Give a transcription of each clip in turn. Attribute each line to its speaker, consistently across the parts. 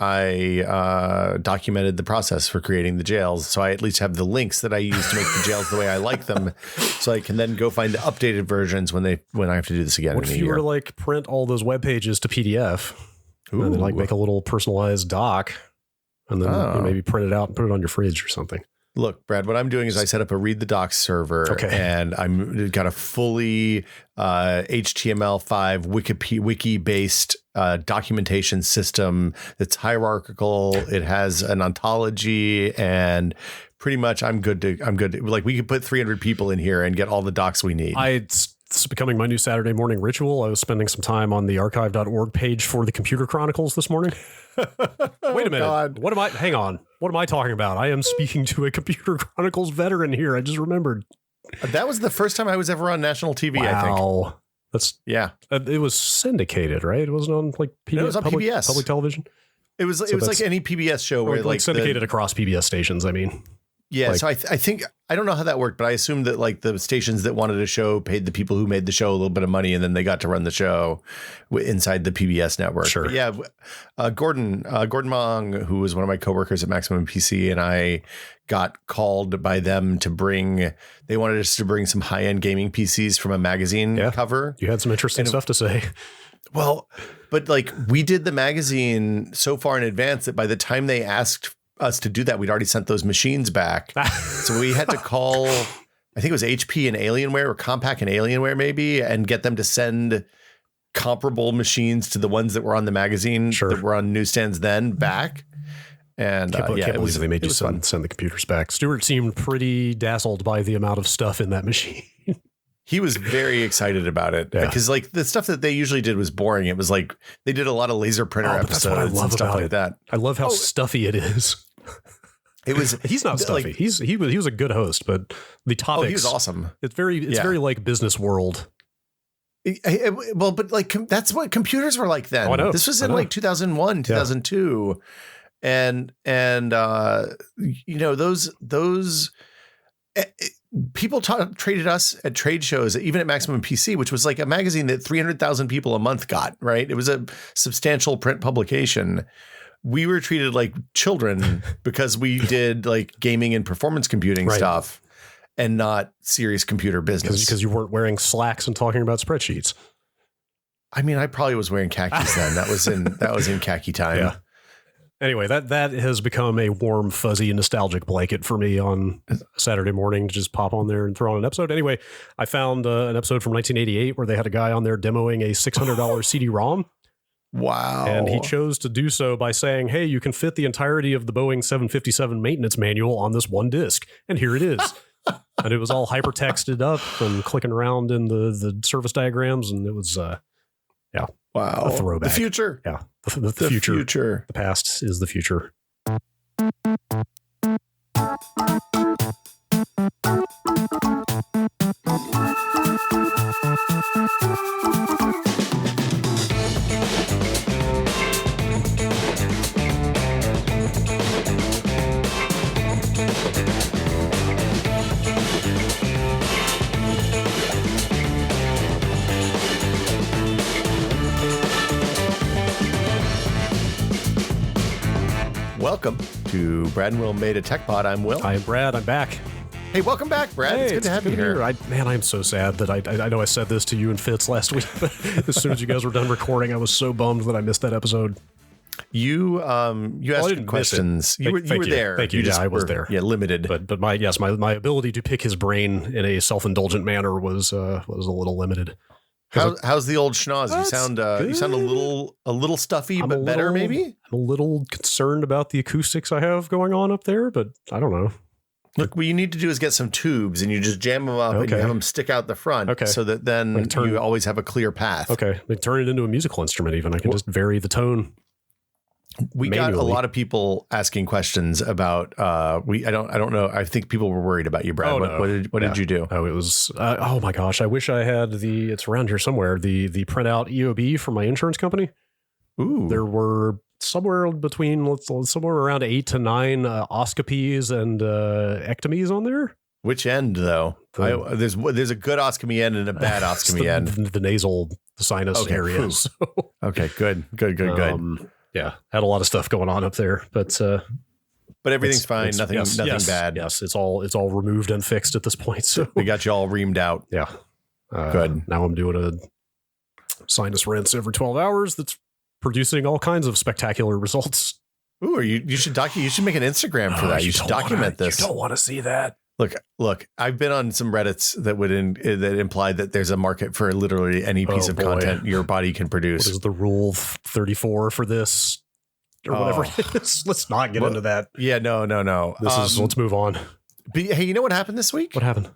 Speaker 1: I documented the process for creating the jails. So I at least have the links that I use to make the jails the way I like them. So I can then go find the updated versions when I have to do this again.
Speaker 2: What if you were to like print all those web pages to PDF and then like make a little personalized doc and then maybe print it out and put it on your fridge or something?
Speaker 1: Look, Brad, what I'm doing is I set up a read the docs server and I'm got a fully HTML5 wiki based documentation system that's hierarchical. It has an ontology and pretty much I'm good. Like we could put 300 people in here and get all the docs we need.
Speaker 2: It's becoming my new Saturday morning ritual. I was spending some time on the archive.org page for the Computer Chronicles this morning. Wait a minute. God. Hang on. What am I talking about? I am speaking to a Computer Chronicles veteran here. I just remembered.
Speaker 1: That was the first time I was ever on national TV, I think.
Speaker 2: That's it was syndicated, right? It wasn't on like PBS.
Speaker 1: No, it was on PBS.
Speaker 2: Public television.
Speaker 1: It was like any PBS show where like
Speaker 2: syndicated across PBS stations, I mean.
Speaker 1: Yeah, so I think I don't know how that worked, but I assume that like the stations that wanted a show paid the people who made the show a little bit of money, and then they got to run the show inside the PBS network.
Speaker 2: Sure.
Speaker 1: But yeah, Gordon Mong, who was one of my coworkers at Maximum PC, and I got called by them to bring. They wanted us to bring some high end gaming PCs from a magazine cover.
Speaker 2: You had some interesting stuff to say.
Speaker 1: Well, but like we did the magazine so far in advance that by the time they asked us to do that, we'd already sent those machines back. So we had to call, I think it was HP and Alienware or Compaq and Alienware maybe, and get them to send comparable machines to the ones that were on the magazine that were on newsstands then back. And
Speaker 2: can't believe they made you send the computers back. Stuart seemed pretty dazzled by the amount of stuff in that machine.
Speaker 1: He was very excited about it because like the stuff that they usually did was boring. It was like they did a lot of laser printer episodes and stuff like that.
Speaker 2: I love how stuffy it is.
Speaker 1: It was.
Speaker 2: He's not stuffy. Like, he was a good host, but the topics.
Speaker 1: He was awesome.
Speaker 2: It's very like Business World.
Speaker 1: Well, but like that's what computers were like then.
Speaker 2: Oh, I know.
Speaker 1: This was in like 2001, 2002, and you know those people traded us at trade shows, even at Maximum PC, which was like a magazine that 300,000 people a month got. Right, it was a substantial print publication. We were treated like children because we did like gaming and performance computing stuff and not serious computer business.
Speaker 2: Because you weren't wearing slacks and talking about spreadsheets.
Speaker 1: I mean, I probably was wearing khakis then. That was in khaki time.
Speaker 2: Yeah. Anyway, that has become a warm, fuzzy, nostalgic blanket for me on Saturday morning to just pop on there and throw on an episode. Anyway, I found an episode from 1988 where they had a guy on there demoing a $600 CD-ROM.
Speaker 1: Wow.
Speaker 2: And he chose to do so by saying, hey, you can fit the entirety of the Boeing 757 maintenance manual on this one disc. And here it is. And it was all hypertexted up and clicking around in the service diagrams. And it was,
Speaker 1: wow.
Speaker 2: A throwback.
Speaker 1: The future.
Speaker 2: Yeah. The future. The past is the future.
Speaker 1: Welcome to Brad and Will Made a Tech Pod. I'm Will.
Speaker 2: I am Brad. I'm back.
Speaker 1: Hey, welcome back, Brad.
Speaker 2: Hey,
Speaker 1: it's good to have you here.
Speaker 2: I am so sad that I know I said this to you and Fitz last week, but as soon as you guys were done recording, I was so bummed that I missed that episode.
Speaker 1: You asked questions. You were there.
Speaker 2: Thank you. I was there.
Speaker 1: Yeah, limited.
Speaker 2: But my ability to pick his brain in a self-indulgent manner was a little limited.
Speaker 1: How's the old schnoz? You sound a little stuffy, but better maybe?
Speaker 2: I'm a little concerned about the acoustics I have going on up there, but I don't know.
Speaker 1: Look, what you need to do is get some tubes and you just jam them up and you have them stick out the front so that then you always have a clear path.
Speaker 2: Okay. Turn it into a musical instrument even. I can just vary the tone.
Speaker 1: We got a lot of people asking questions about I don't know. I think people were worried about you, Brad. What did you do?
Speaker 2: Oh, it was oh my gosh. I wish I had it's around here somewhere. The printout EOB from my insurance company.
Speaker 1: Ooh.
Speaker 2: There were somewhere around 8 to 9 oscopies and ectomies on there.
Speaker 1: Which end though? There's a good ostomy end and a bad ostomy end.
Speaker 2: The nasal sinus areas.
Speaker 1: Okay, good.
Speaker 2: Yeah, had a lot of stuff going on up there, but
Speaker 1: everything's fine. Nothing bad.
Speaker 2: Yes, it's all removed and fixed at this point. So
Speaker 1: we got you all reamed out.
Speaker 2: Yeah,
Speaker 1: good.
Speaker 2: Now I'm doing a sinus rinse every 12 hours. That's producing all kinds of spectacular results.
Speaker 1: Ooh, you should you should make an Instagram for that. You should document this.
Speaker 2: You don't want to see that.
Speaker 1: Look, I've been on some Reddits that would that imply that there's a market for literally any piece of content your body can produce.
Speaker 2: What is the rule 34 for this or whatever it is? Let's not get into that.
Speaker 1: Yeah, no.
Speaker 2: Let's move on.
Speaker 1: But hey, you know what happened this week?
Speaker 2: What happened?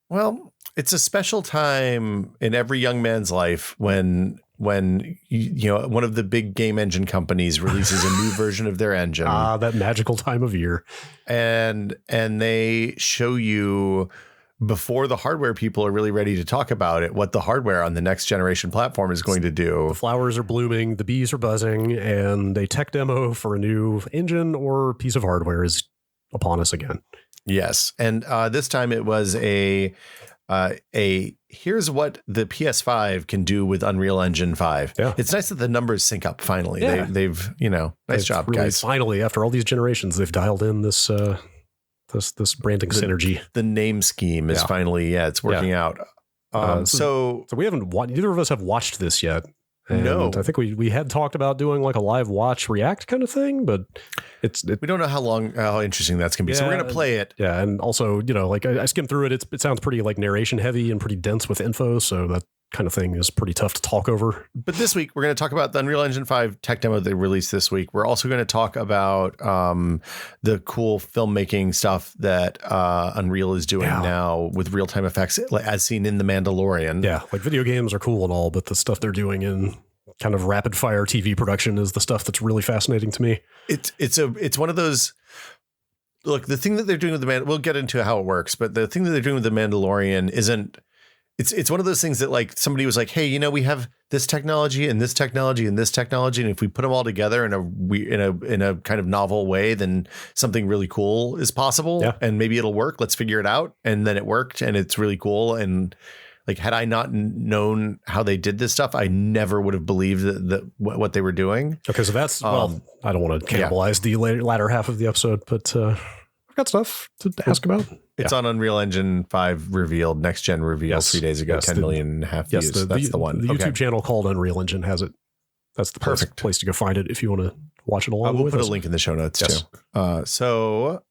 Speaker 1: Well, it's a special time in every young man's life when you know one of the big game engine companies releases a new version of their engine.
Speaker 2: That magical time of year.
Speaker 1: And they show you before the hardware people are really ready to talk about it, what the hardware on the next generation platform is going to do.
Speaker 2: The flowers are blooming, the bees are buzzing, and a tech demo for a new engine or piece of hardware is upon us again.
Speaker 1: Yes. And this time it was a here's what the PS5 can do with Unreal Engine 5. Yeah. It's nice that the numbers sync up finally. Yeah. They've nice job, really, guys.
Speaker 2: Finally, after all these generations, they've dialed in this this branding synergy.
Speaker 1: The name scheme is finally, it's working out. So
Speaker 2: we haven't neither of us have watched this yet. And
Speaker 1: no,
Speaker 2: I think we had talked about doing like a live watch react kind of thing, but we
Speaker 1: don't know how interesting that's gonna be. So we're gonna play it.
Speaker 2: Yeah, and also like I skimmed through it. It sounds pretty like narration heavy and pretty dense with info, so that kind of thing is pretty tough to talk over.
Speaker 1: But this week we're going to talk about the Unreal Engine 5 tech demo they released this week. We're also going to talk about the cool filmmaking stuff that Unreal is doing now with real-time effects as seen in The Mandalorian.
Speaker 2: Yeah, like video games are cool and all, but the stuff they're doing in kind of rapid fire TV production is the stuff that's really fascinating to me.
Speaker 1: It's one of those. Look, the thing that they're doing with we'll get into how it works, but the thing that they're doing with The Mandalorian isn't. It's one of those things that like somebody was like, hey, we have this technology and this technology and this technology, and if we put them all together in a kind of novel way, then something really cool is possible, and maybe it'll work. Let's figure it out. And then it worked, and it's really cool. And like, had I not known how they did this stuff, I never would have believed that what they were doing.
Speaker 2: Okay, so that's I don't want to cannibalize the latter half of the episode, but I've got stuff to ask about.
Speaker 1: It's on Unreal Engine 5 revealed, next gen reveal 3 days ago, 10 million and a half views. That's the one.
Speaker 2: The YouTube channel called Unreal Engine has it. That's the perfect place to go find it if you want to watch it along with us.
Speaker 1: We'll put a link in the show notes too. So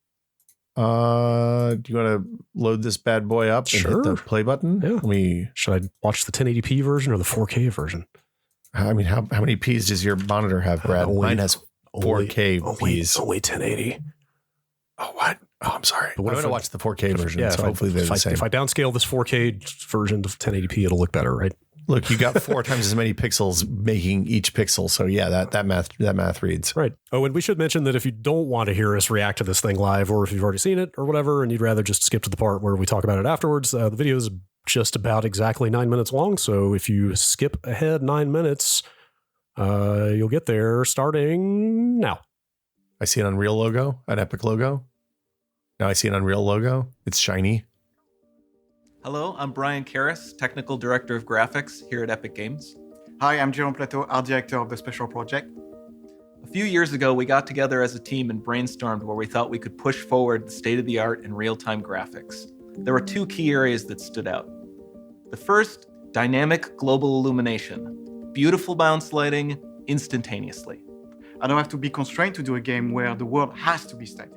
Speaker 1: do you want to load this bad boy up and hit the play button?
Speaker 2: Yeah. Should I watch the 1080p version or the 4K version?
Speaker 1: I mean, how many Ps does your monitor have, Brad? Mine has 4K Ps.
Speaker 2: Only 1080.
Speaker 1: Oh, what? Oh, I'm sorry. I'm going to watch the 4K version, so hopefully they're the same.
Speaker 2: If I downscale this 4K version to 1080p, it'll look better, right?
Speaker 1: Look, you got 4 times as many pixels making each pixel, so yeah, that math reads.
Speaker 2: Right. Oh, and we should mention that if you don't want to hear us react to this thing live, or if you've already seen it or whatever, and you'd rather just skip to the part where we talk about it afterwards, the video is just about exactly 9 minutes long, so if you skip ahead 9 minutes, you'll get there starting now.
Speaker 1: I see an Unreal logo, an Epic logo. Now I see an Unreal logo. It's shiny.
Speaker 3: Hello, I'm Brian Karras, Technical Director of Graphics here at Epic Games.
Speaker 4: Hi, I'm Jerome Plateau, Art Director of the Special Project.
Speaker 3: A few years ago, we got together as a team and brainstormed where we thought we could push forward the state-of-the-art in real-time graphics. There were 2 key areas that stood out. The first, dynamic global illumination. Beautiful bounce lighting instantaneously.
Speaker 4: I don't have to be constrained to do a game where the world has to be static.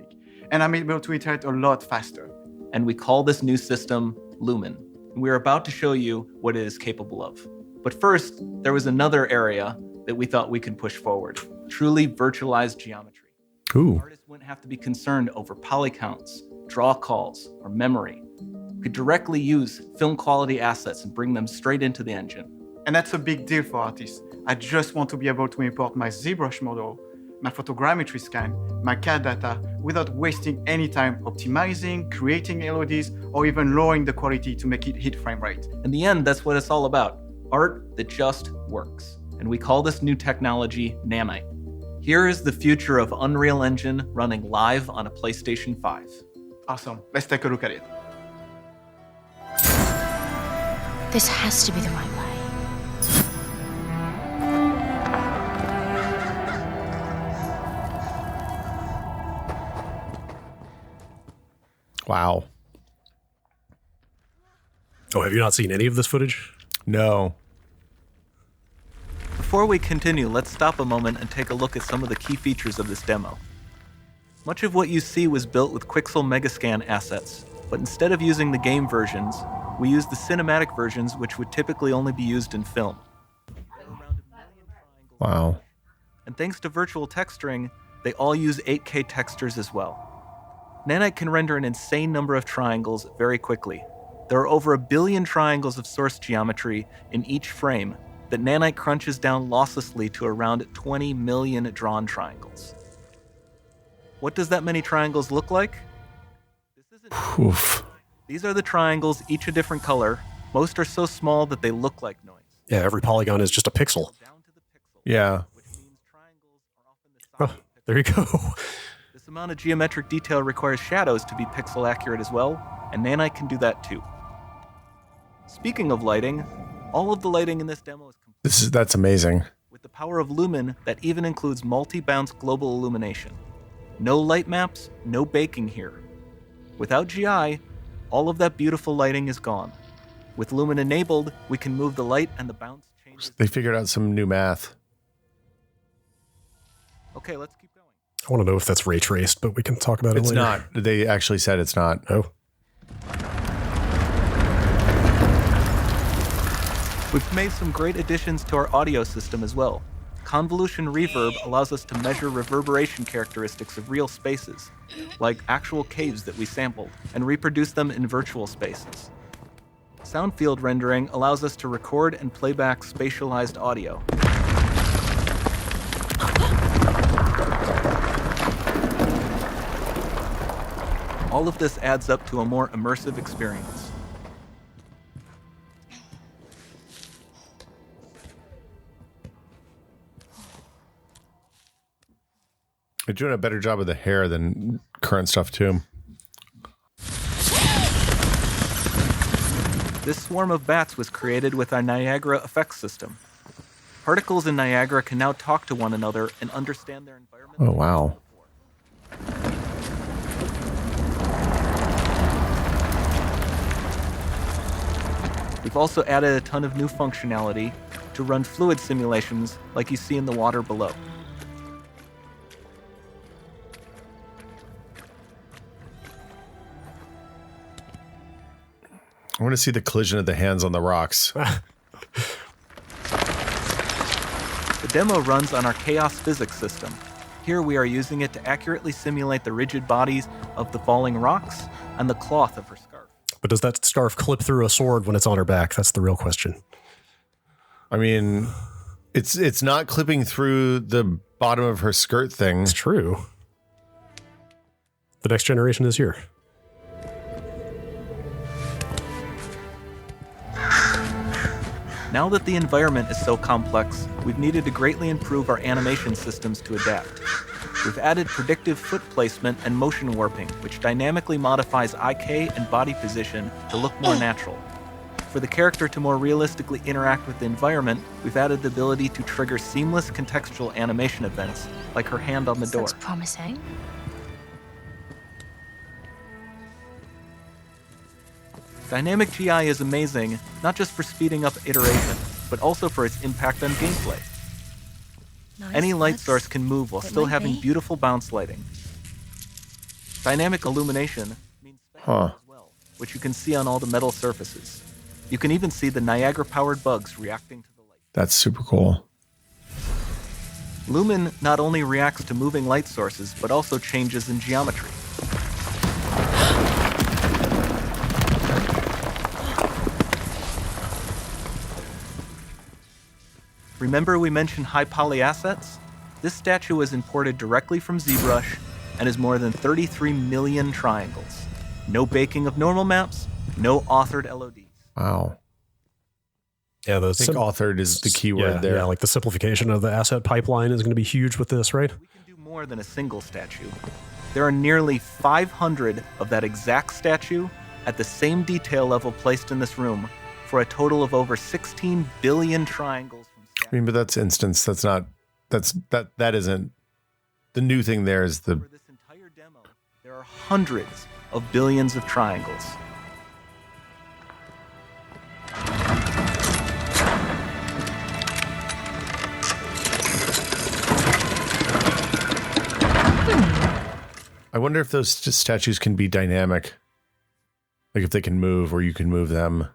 Speaker 4: And I'm able to iterate a lot faster.
Speaker 3: And we call this new system Lumen. And we're about to show you what it is capable of. But first, there was another area that we thought we could push forward. Truly virtualized geometry.
Speaker 2: Ooh.
Speaker 3: Artists wouldn't have to be concerned over poly counts, draw calls, or memory. We could directly use film quality assets and bring them straight into the engine.
Speaker 4: And that's a big deal for artists. I just want to be able to import my ZBrush model, my photogrammetry scan, my CAD data, without wasting any time optimizing, creating LODs, or even lowering the quality to make it hit frame rate.
Speaker 3: In the end, that's what it's all about. Art that just works. And we call this new technology Nanite. Here is the future of Unreal Engine running live on a PlayStation 5.
Speaker 4: Awesome. Let's take a look at it.
Speaker 5: This has to be the right way.
Speaker 1: Wow.
Speaker 2: Oh, have you not seen any of this footage?
Speaker 1: No.
Speaker 3: Before we continue, let's stop a moment and take a look at some of the key features of this demo. Much of what you see was built with Quixel Megascan assets, but instead of using the game versions, we used the cinematic versions, which would typically only be used in film.
Speaker 1: Wow.
Speaker 3: And thanks to virtual texturing, they all use 8K textures as well. Nanite can render an insane number of triangles very quickly. There are over 1 billion triangles of source geometry in each frame that Nanite crunches down losslessly to around 20 million drawn triangles. What does that many triangles look like? This isn't.
Speaker 1: Oof.
Speaker 3: These are the triangles, each a different color. Most are so small that they look like noise.
Speaker 2: Yeah, every polygon is just a pixel.
Speaker 3: Down to the pixel,
Speaker 1: Yeah.
Speaker 3: which means triangles are often the size of a pixel.
Speaker 2: There you go.
Speaker 3: This amount of geometric detail requires shadows to be pixel accurate as well, and Nanite can do that too. Speaking of lighting, all of the lighting in this demo is complete
Speaker 1: That's amazing.
Speaker 3: with the power of Lumen that even includes multi-bounce global illumination. No light maps, no baking here. Without GI, all of that beautiful lighting is gone. With Lumen enabled, we can move the light and the bounce changes.
Speaker 1: They figured out some new math.
Speaker 3: Okay, let's keep going.
Speaker 2: I want to know if that's ray traced, but we can talk about it
Speaker 1: It's
Speaker 2: later.
Speaker 1: not. They actually said it's not.
Speaker 2: Oh.
Speaker 3: We've made some great additions to our audio system as well. Convolution reverb allows us to measure reverberation characteristics of real spaces, like actual caves that we sampled, and reproduce them in virtual spaces. Sound field rendering allows us to record and play back spatialized audio. All of this adds up to a more immersive experience.
Speaker 1: They're doing a better job of the hair than current stuff too.
Speaker 3: This swarm of bats was created with our Niagara effects system. Particles in Niagara can now talk to one another and understand their environment.
Speaker 1: Oh, wow.
Speaker 3: We've also added a ton of new functionality to run fluid simulations like you see in the water below.
Speaker 1: I want to see the collision of the hands on the rocks.
Speaker 3: The demo runs on our chaos physics system. Here we are using it to accurately simulate the rigid bodies of the falling rocks and the cloth of her scarf.
Speaker 2: But does that scarf clip through a sword when it's on her back? That's the real question.
Speaker 1: I mean, it's not clipping through the bottom of her skirt thing.
Speaker 2: It's true. The next generation is here.
Speaker 3: Now that the environment is so complex, we've needed to greatly improve our animation systems to adapt. We've added predictive foot placement and motion warping, which dynamically modifies IK and body position to look more natural. For the character to more realistically interact with the environment, we've added the ability to trigger seamless contextual animation events, like her hand on the door.
Speaker 5: Looks promising.
Speaker 3: Dynamic GI is amazing, not just for speeding up iteration, but also for its impact on gameplay.
Speaker 5: Nice
Speaker 3: Any light
Speaker 5: looks.
Speaker 3: source can move while
Speaker 5: It
Speaker 3: still
Speaker 5: might
Speaker 3: having
Speaker 5: be.
Speaker 3: beautiful bounce lighting. Dynamic illumination means
Speaker 1: Huh.
Speaker 3: as well, which you can see on all the metal surfaces. You can even see the Niagara-powered bugs reacting to the light.
Speaker 1: That's super cool.
Speaker 3: Lumen not only reacts to moving light sources, but also changes in geometry. Remember we mentioned high poly assets? This statue was imported directly from ZBrush and is more than 33 million triangles. No baking of normal maps, no authored LODs.
Speaker 1: Wow.
Speaker 2: Yeah, the
Speaker 1: I think authored is the key word there.
Speaker 2: Yeah, like the simplification of the asset pipeline is going to be huge with this, right?
Speaker 3: We can do more than a single statue. There are nearly 500 of that exact statue at the same detail level placed in this room for a total of over 16 billion triangles from
Speaker 1: I mean, but that's instance. That isn't the new thing there is
Speaker 3: For
Speaker 1: the
Speaker 3: this entire demo, There are hundreds of billions of triangles.
Speaker 1: I wonder if those statues can be dynamic. Like if they can move or you can move them.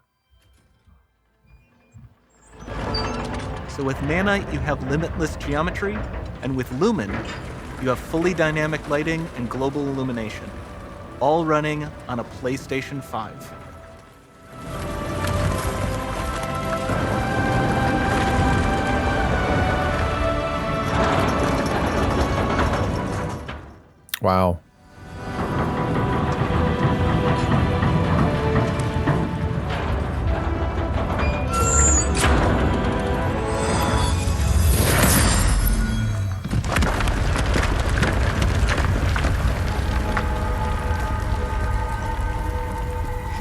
Speaker 3: So with Nanite, you have limitless geometry, and with Lumen, you have fully dynamic lighting and global illumination, all running on a PlayStation 5.
Speaker 1: Wow.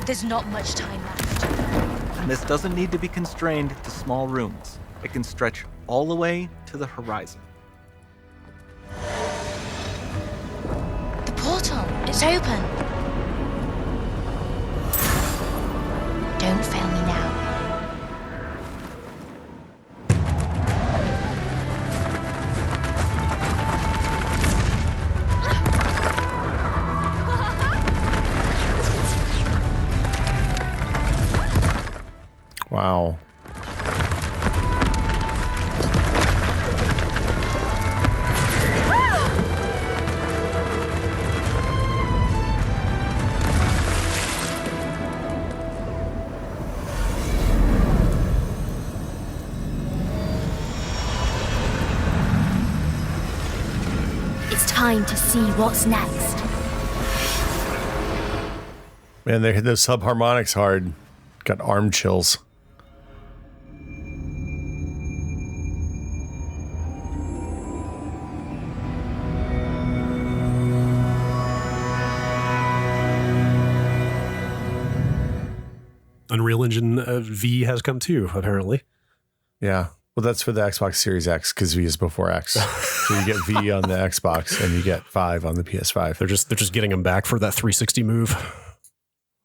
Speaker 5: There's not much time left.
Speaker 3: And this doesn't need to be constrained to small rooms. It can stretch all the way to the horizon.
Speaker 5: The portal, it's open. Don't fail me now.
Speaker 1: Wow.
Speaker 6: It's time to see what's next.
Speaker 1: Man, they hit those subharmonics hard. Got arm chills.
Speaker 2: Unreal Engine V has come too, apparently.
Speaker 1: Yeah. Well, that's for the Xbox Series X because V is before X. So you get V on the Xbox and you get 5 on the PS5.
Speaker 2: They're just getting them back for that 360 move.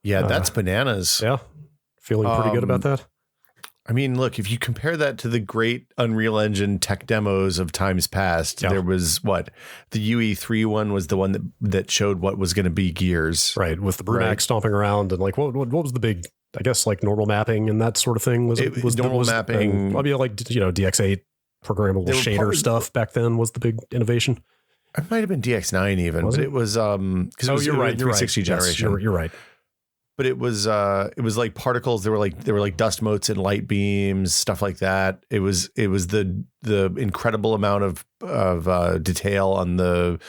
Speaker 1: Yeah, that's bananas.
Speaker 2: Yeah. Feeling pretty good about that.
Speaker 1: I mean, look, if you compare that to the great Unreal Engine tech demos of times past, there was the UE3 one was the one that showed what was going to be Gears.
Speaker 2: Right. With the Brunac stomping around and like, what was the big, I guess, like normal mapping and that sort of thing? Was normal
Speaker 1: mapping?
Speaker 2: I mean, like, DX8 programmable shader stuff back then was the big innovation.
Speaker 1: It might have been DX9 even, but it was because it was
Speaker 2: you're right,
Speaker 1: 360 generation.
Speaker 2: Yes, you're right.
Speaker 1: But it was like particles. They were like dust motes and light beams, stuff like that. It was the incredible amount of detail on the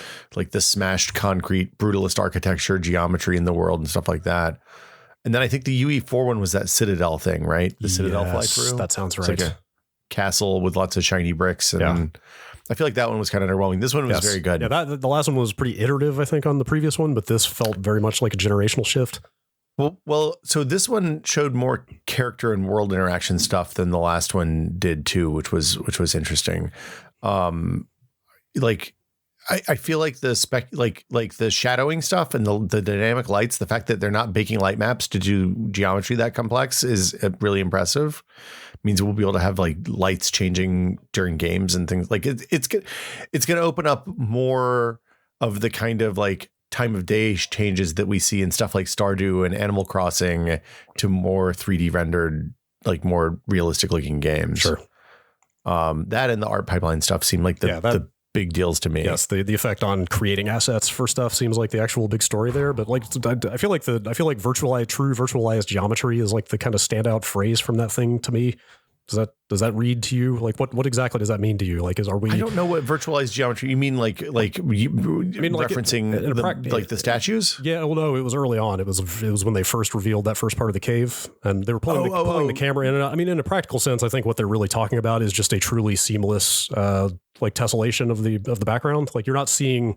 Speaker 1: smashed concrete brutalist architecture, geometry in the world and stuff like that. And then I think the UE4 one was that Citadel thing, right? The Citadel fly through.
Speaker 2: That sounds right.
Speaker 1: It's like a castle with lots of shiny bricks, and I feel like that one was kind of underwhelming. This one was very good.
Speaker 2: Yeah, the last one was pretty iterative, I think, on the previous one, but this felt very much like a generational shift.
Speaker 1: Well, so this one showed more character and world interaction stuff than the last one did too, which was interesting. I feel like the shadowing stuff and the dynamic lights, the fact that they're not baking light maps to do geometry that complex is really impressive. It means we'll be able to have like lights changing during games and things like it's going to open up more of the kind of like time of day changes that we see in stuff like Stardew and Animal Crossing to more 3D rendered, like more realistic looking games.
Speaker 2: Sure.
Speaker 1: That and the art pipeline stuff seem like the big deals to me.
Speaker 2: Yes, the effect on creating assets for stuff seems like the actual big story there. But like, I feel like true virtualized geometry is like the kind of standout phrase from that thing to me. Does that read to you? Like what exactly does that mean to you? Like, are we?
Speaker 1: I don't know what virtualized geometry you mean. Referencing the statues.
Speaker 2: Yeah, well, no, it was early on. It was when they first revealed that first part of the cave, and they were pulling the camera in. And I mean, in a practical sense, I think what they're really talking about is just a truly seamless, like tessellation of the background. Like you're not seeing.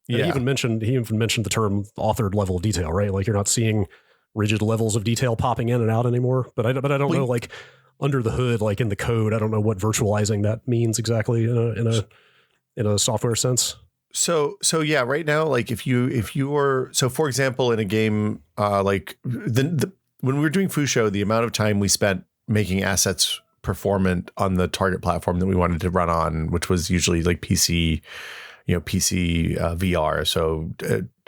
Speaker 2: Yeah. He even mentioned the term authored level of detail, right? Like you're not seeing rigid levels of detail popping in and out anymore. But I don't know, like. Under the hood, like in the code, I don't know what virtualizing that means exactly in a software sense.
Speaker 1: So yeah, right now, like if you were, so for example, in a game, like when we were doing Fusho, the amount of time we spent making assets performant on the target platform that we wanted to run on, which was usually like PC, VR. So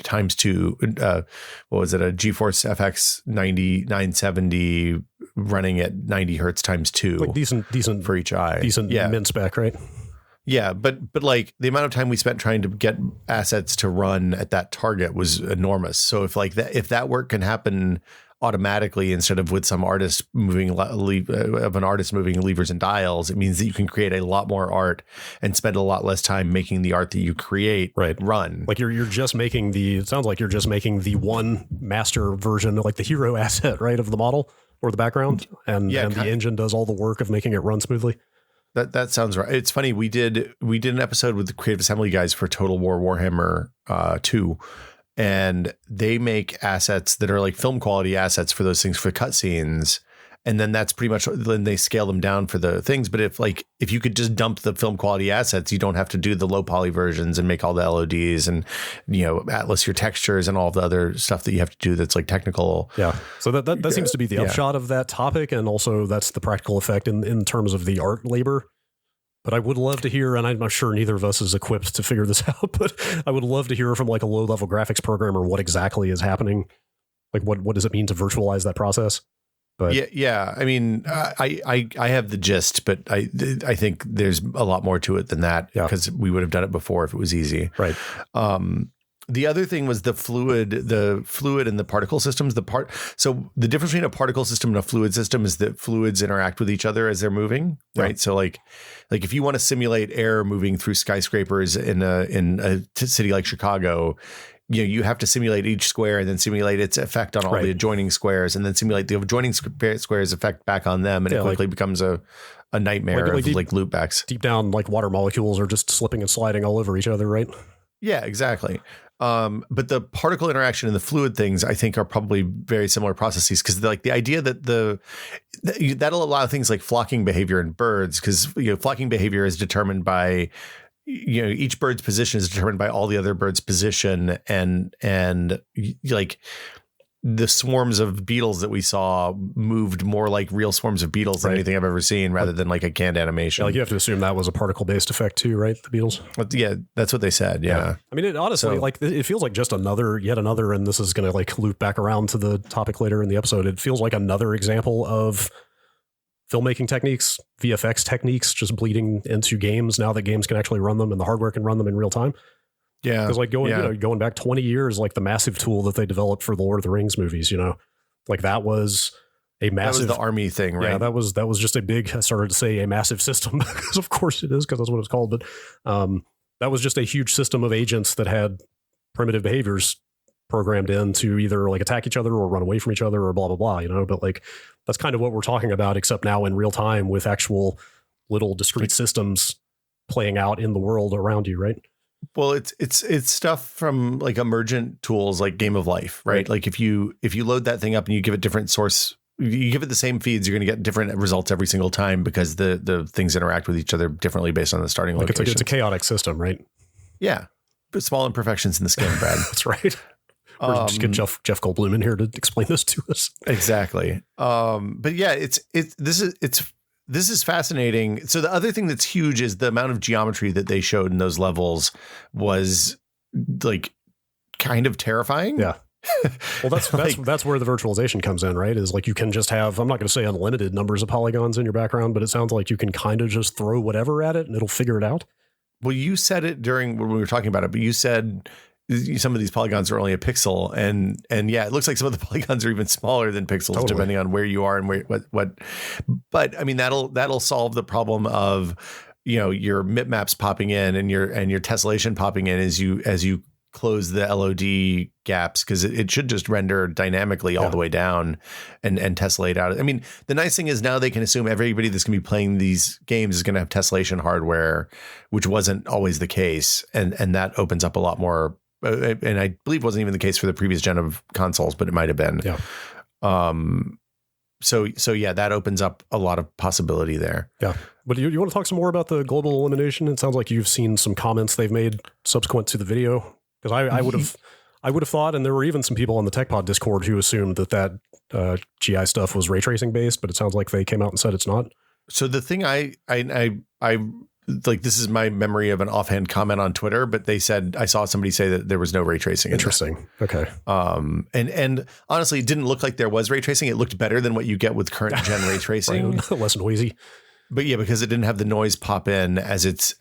Speaker 1: times two, what was it? A GeForce FX 970 running at 90 hertz times two,
Speaker 2: like decent
Speaker 1: for each eye,
Speaker 2: decent min spec, right?
Speaker 1: Yeah, but like the amount of time we spent trying to get assets to run at that target was enormous. So if that work can happen automatically instead of with some artist moving levers and dials, it means that you can create a lot more art and spend a lot less time making the art that you create run.
Speaker 2: Like you're just making it sounds like you're just making the one master version, like the hero asset, right, of the model or the background, and the engine does all the work of making it run smoothly.
Speaker 1: That sounds right. It's funny. We did an episode with the Creative Assembly guys for Total War Warhammer 2, and they make assets that are like film quality assets for those things for cutscenes, and then that's pretty much, then they scale them down for the things. But if you could just dump the film quality assets, you don't have to do the low poly versions and make all the LODs and atlas your textures and all the other stuff that you have to do that's like technical.
Speaker 2: Yeah. So that seems to be the upshot of that topic, and also that's the practical effect in terms of the art labor. But I would love to hear, and I'm not sure neither of us is equipped to figure this out, but I would love to hear from like a low-level graphics programmer what exactly is happening. Like what does it mean to virtualize that process? But
Speaker 1: yeah. I mean, I have the gist, but I think there's a lot more to it than that, because we would have done it before if it was easy.
Speaker 2: Right.
Speaker 1: The other thing was the fluid and the particle systems. So the difference between a particle system and a fluid system is that fluids interact with each other as they're moving, right? So like if you want to simulate air moving through skyscrapers in a city like Chicago, you have to simulate each square and then simulate its effect on all the adjoining squares, and then simulate the adjoining squares effect back on them, and it quickly becomes a nightmare of loopbacks.
Speaker 2: Deep down, like water molecules are just slipping and sliding all over each other, right?
Speaker 1: Yeah, exactly. But the particle interaction and the fluid things, I think, are probably very similar processes, because like the idea that that'll allow things like flocking behavior in birds, because flocking behavior is determined by each bird's position is determined by all the other birds' position, and like the swarms of beetles that we saw moved more like real swarms of beetles than anything I've ever seen, rather than like a canned animation.
Speaker 2: Like you have to assume that was a particle-based effect too, right? The beetles.
Speaker 1: But yeah, that's what they said. Yeah.
Speaker 2: I mean, it honestly, it feels like just yet another, and this is going to like loop back around to the topic later in the episode. It feels like another example of filmmaking techniques, VFX techniques, just bleeding into games now that games can actually run them and the hardware can run them in real time.
Speaker 1: Yeah,
Speaker 2: because like going back 20 years, like the massive tool that they developed for the Lord of the Rings movies, like that was a massive.
Speaker 1: That was the army thing, right?
Speaker 2: Yeah, that was just a big. I started to say a massive system because of course it is, because that's what it's called. But that was just a huge system of agents that had primitive behaviors programmed in to either like attack each other or run away from each other or blah blah blah. But like that's kind of what we're talking about, except now in real time with actual little discrete systems playing out in the world around you, right?
Speaker 1: Well, it's stuff from like emergent tools like Game of Life, right? Like if you load that thing up and you give it different source, you give it the same feeds, you're going to get different results every single time, because the things interact with each other differently based on the starting location.
Speaker 2: It's a chaotic system, right?
Speaker 1: Yeah, but small imperfections in the skin, Brad.
Speaker 2: That's right. Or just get Jeff Goldblum in here to explain this to us.
Speaker 1: Exactly. But yeah, this is fascinating. So the other thing that's huge is the amount of geometry that they showed in those levels was like kind of terrifying.
Speaker 2: Yeah. Well, that's where the virtualization comes in, right? Is like you can just have, I'm not going to say unlimited numbers of polygons in your background, but it sounds like you can kind of just throw whatever at it and it'll figure it out.
Speaker 1: Well, you said it during when we were talking about it, but you said some of these polygons are only a pixel, and yeah, it looks like some of the polygons are even smaller than pixels, depending on where you are and what. But I mean, that'll solve the problem of your bitmaps popping in and your tessellation popping in as you close the LOD gaps, because it should just render dynamically all the way down and tessellate out. I mean, the nice thing is now they can assume everybody that's going to be playing these games is going to have tessellation hardware, which wasn't always the case, and that opens up a lot more. And I believe wasn't even the case for the previous gen of consoles, but it might have been.
Speaker 2: Yeah.
Speaker 1: So yeah, that opens up a lot of possibility there.
Speaker 2: Yeah. But you want to talk some more about the global illumination? It sounds like you've seen some comments they've made subsequent to the video. Because I would have thought, and there were even some people on the TechPod Discord who assumed that GI stuff was ray tracing based, but it sounds like they came out and said it's not.
Speaker 1: So the thing I like, this is my memory of an offhand comment on Twitter, but they said, I saw somebody say that there was no ray tracing.
Speaker 2: Interesting. Okay.
Speaker 1: And honestly, it didn't look like there was ray tracing. It looked better than what you get with current gen ray tracing.
Speaker 2: Right. Less noisy.
Speaker 1: But yeah, because it didn't have the noise pop in as it's,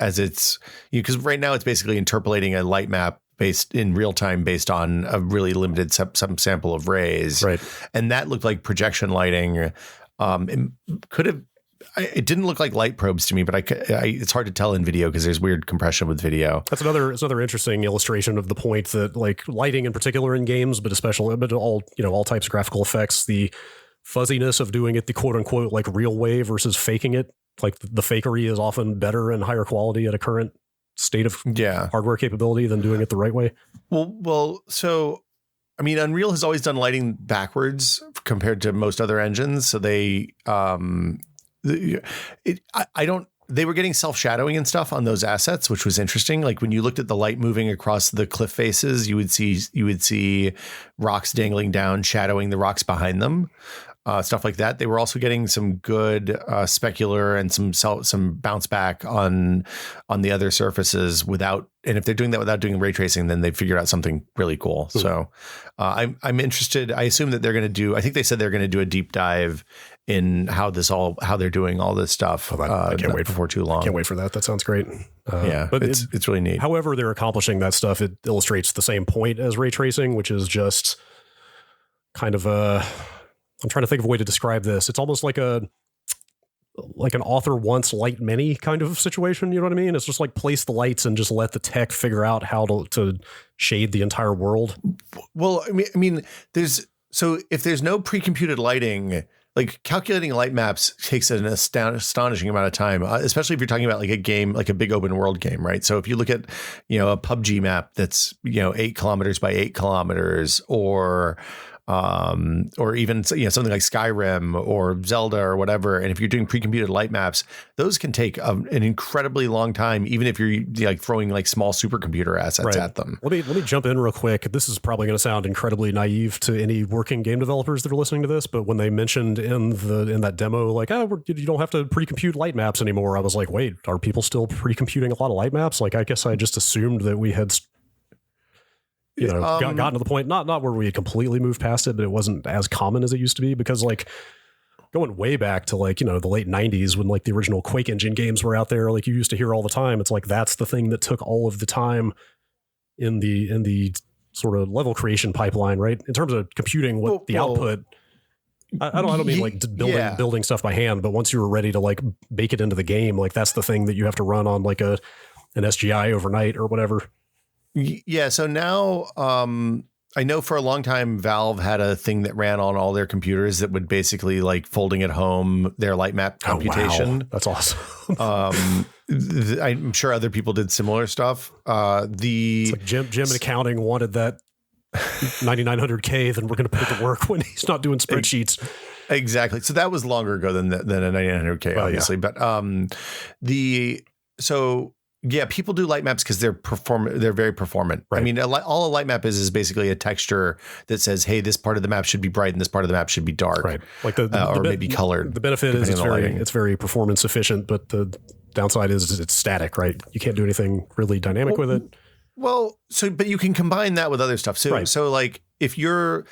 Speaker 1: because right now it's basically interpolating a light map based in real time based on a really limited some sample of rays.
Speaker 2: Right.
Speaker 1: And that looked like projection lighting. It didn't look like light probes to me, but it's hard to tell in video because there's weird compression with video.
Speaker 2: That's another interesting illustration of the point that, like, lighting in particular in games, but all types of graphical effects, the fuzziness of doing it the quote unquote like real way versus faking it. Like the fakery is often better and higher quality at a current state of hardware capability than doing it the right way.
Speaker 1: Well, so I mean, Unreal has always done lighting backwards compared to most other engines. So they they were getting self-shadowing and stuff on those assets, which was interesting. Like when you looked at the light moving across the cliff faces, you would see rocks dangling down, shadowing the rocks behind them, stuff like that. They were also getting some good specular and some bounce back on the other surfaces and if they're doing that without doing ray tracing, then they figured out something really cool. Mm-hmm. So I'm interested. I assume that I think they said they're going to do a deep dive in how they're doing all this stuff.
Speaker 2: I can't wait
Speaker 1: before too long.
Speaker 2: I can't wait for that. That sounds great.
Speaker 1: But it's really neat.
Speaker 2: However, they're accomplishing that stuff. It illustrates the same point as ray tracing, which is just kind of I'm trying to think of a way to describe this. It's almost like an author wants light many kind of situation. You know what I mean? It's just like place the lights and just let the tech figure out how to shade the entire world.
Speaker 1: Well, I mean, if there's no pre-computed lighting, like calculating light maps takes an astonishing amount of time, especially if you're talking about like a game, like a big open world game, right? So if you look at, a PUBG map that's, 8 kilometers by 8 kilometers, or even something like Skyrim or Zelda or whatever. And if you're doing pre-computed light maps, those can take an incredibly long time, even if you're like throwing like small supercomputer assets at them.
Speaker 2: Let me jump in real quick. This is probably going to sound incredibly naive to any working game developers that are listening to this, but when they mentioned in that demo, like, you don't have to pre-compute light maps anymore, I was like, wait, are people still pre-computing a lot of light maps? Like, I guess I just assumed that we had gotten to the point, not where we had completely moved past it, but it wasn't as common as it used to be, because like going way back to like, the late 90s when like the original Quake engine games were out there, like you used to hear all the time. It's like, that's the thing that took all of the time in the sort of level creation pipeline, right? In terms of computing output. I don't mean like building stuff by hand, but once you were ready to like bake it into the game, like that's the thing that you have to run on like an SGI overnight or whatever.
Speaker 1: Yeah. So now I know for a long time, Valve had a thing that ran on all their computers that would basically like folding at home their light map computation.
Speaker 2: Oh, wow. That's awesome.
Speaker 1: I'm sure other people did similar stuff.
Speaker 2: It's like Jim in accounting wanted that 9900K, then we're going to put it to work when he's not doing spreadsheets.
Speaker 1: Exactly. So that was longer ago than a 9900K, obviously. Yeah. But people do light maps because they're very performant. Right. I mean, all a light map is basically a texture that says, hey, this part of the map should be bright and this part of the map should be dark.
Speaker 2: Right. Like
Speaker 1: maybe colored.
Speaker 2: The benefit is it's very performance efficient, but the downside is it's static, right? You can't do anything really dynamic with it.
Speaker 1: Well, but you can combine that with other stuff. So like if you're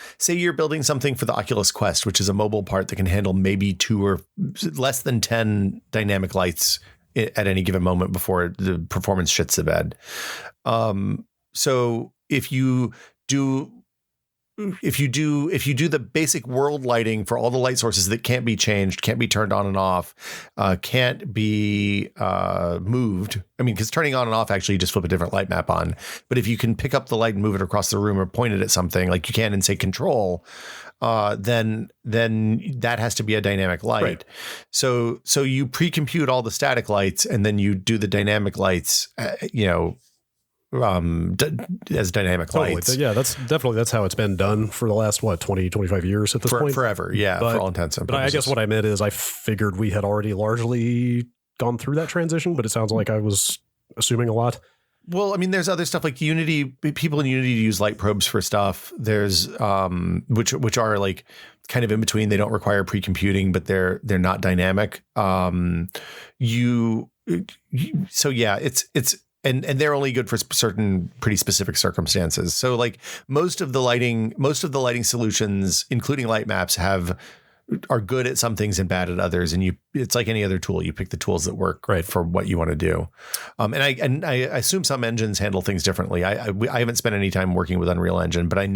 Speaker 1: building something for the Oculus Quest, which is a mobile part that can handle maybe 2 or less than 10 dynamic lights at any given moment before the performance shits the bed. So if you do the basic world lighting for all the light sources that can't be changed, can't be turned on and off, can't be moved. I mean, because turning on and off, actually you just flip a different light map on. But if you can pick up the light and move it across the room or point it at something like you can and say control, then that has to be a dynamic light. Right. So you pre-compute all the static lights and then you do the dynamic lights, as dynamic lights.
Speaker 2: Yeah, that's how it's been done for the last 20, 25 years at this point.
Speaker 1: Forever. Yeah. For all intents and purposes.
Speaker 2: But I guess what I meant is I figured we had already largely gone through that transition, but it sounds like I was assuming a lot.
Speaker 1: Well, I mean, there's other stuff like Unity. People in Unity use light probes for stuff. There's which are like kind of in between. They don't require pre-computing, but they're not dynamic. So yeah, it's and they're only good for certain pretty specific circumstances. So like most of the lighting solutions, including light maps, are good at some things and bad at others. And it's like any other tool. You pick the tools that work for what you want to do. And I assume some engines handle things differently. I haven't spent any time working with Unreal Engine, but I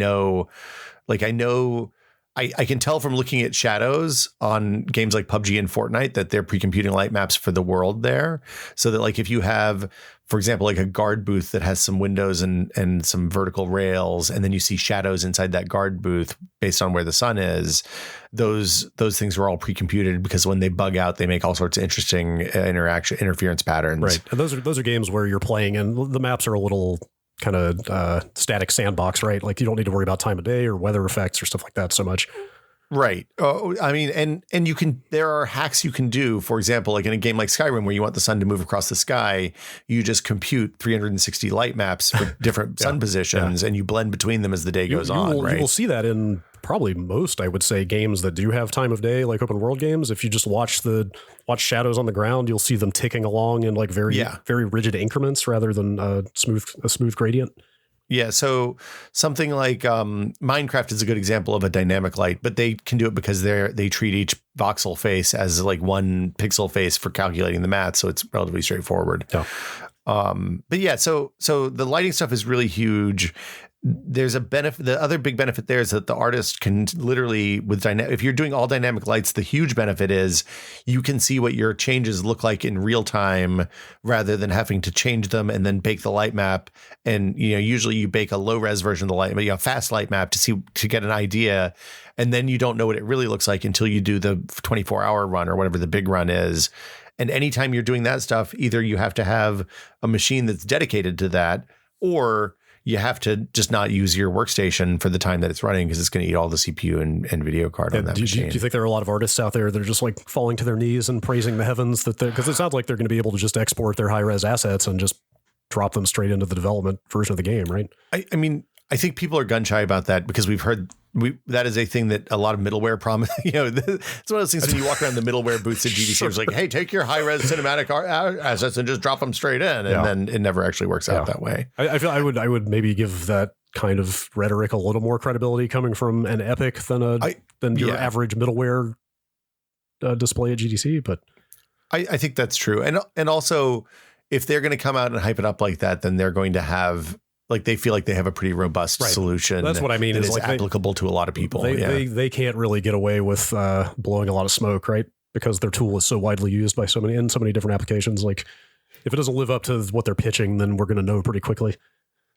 Speaker 1: can tell from looking at shadows on games like PUBG and Fortnite that they're pre-computing light maps for the world there. So that like if you have, for example, like a guard booth that has some windows and some vertical rails, and then you see shadows inside that guard booth based on where the sun is, those things were all pre-computed because when they bug out, they make all sorts of interesting interference patterns.
Speaker 2: Right. And those are games where you're playing and the maps are a little kind of static sandbox, right? Like you don't need to worry about time of day or weather effects or stuff like that so much.
Speaker 1: Right. I mean, and there are hacks you can do. For example, like in a game like Skyrim, where you want the sun to move across the sky, you just compute 360 light maps for different sun positions, and you blend between them as the day goes on.
Speaker 2: You will see that in probably most, I would say, games that do have time of day, like open world games. If you just watch shadows on the ground, you'll see them ticking along in like very rigid increments rather than a smooth gradient.
Speaker 1: Yeah, so something like Minecraft is a good example of a dynamic light, but they can do it because they treat each voxel face as like one pixel face for calculating the math, so it's relatively straightforward.
Speaker 2: Yeah.
Speaker 1: But yeah, so the lighting stuff is really huge. There's a benefit. The other big benefit there is that the artist can literally, if you're doing all dynamic lights, the huge benefit is you can see what your changes look like in real time rather than having to change them and then bake the light map. And, usually you bake a low res version of the light, but a fast light map to get an idea. And then you don't know what it really looks like until you do the 24-hour run or whatever the big run is. And anytime you're doing that stuff, either you have to have a machine that's dedicated to that, or you have to just not use your workstation for the time that it's running because it's going to eat all the CPU and video card on that machine.
Speaker 2: Do you think there are a lot of artists out there that are just like falling to their knees and praising the heavens because it sounds like they're going to be able to just export their high-res assets and just drop them straight into the development version of the game, right?
Speaker 1: I mean, I think people are gun shy about that because we've heard that is a thing that a lot of middleware promise. It's one of those things when you walk around the middleware booths at GDC, it's like, hey, take your high-res cinematic assets and just drop them straight in, and then it never actually works out that way.
Speaker 2: I feel I would maybe give that kind of rhetoric a little more credibility coming from an Epic than your average middleware display at GDC, but
Speaker 1: I think that's true, and also if they're going to come out and hype it up like that, then they're going to have. Like they feel like they have a pretty robust solution.
Speaker 2: That's what I mean.
Speaker 1: Is like applicable to a lot of people.
Speaker 2: They can't really get away with blowing a lot of smoke, right? Because their tool is so widely used by so many different applications. Like if it doesn't live up to what they're pitching, then we're going to know pretty quickly.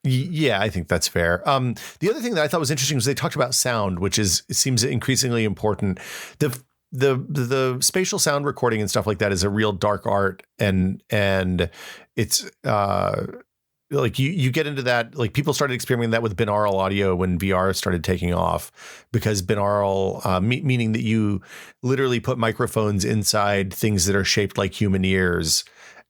Speaker 1: Yeah, I think that's fair. The other thing that I thought was interesting was they talked about sound, which seems increasingly important. The spatial sound recording and stuff like that is a real dark art, and it's like you get into that, like people started experimenting that with binaural audio when VR started taking off, because binaural, meaning that you literally put microphones inside things that are shaped like human ears.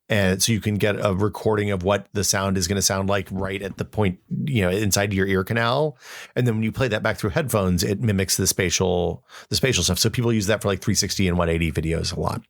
Speaker 1: And so you can get a recording of what the sound is going to sound like right at the point, inside your ear canal. And then when you play that back through headphones, it mimics the spatial stuff. So people use that for like 360 and 180 videos a lot.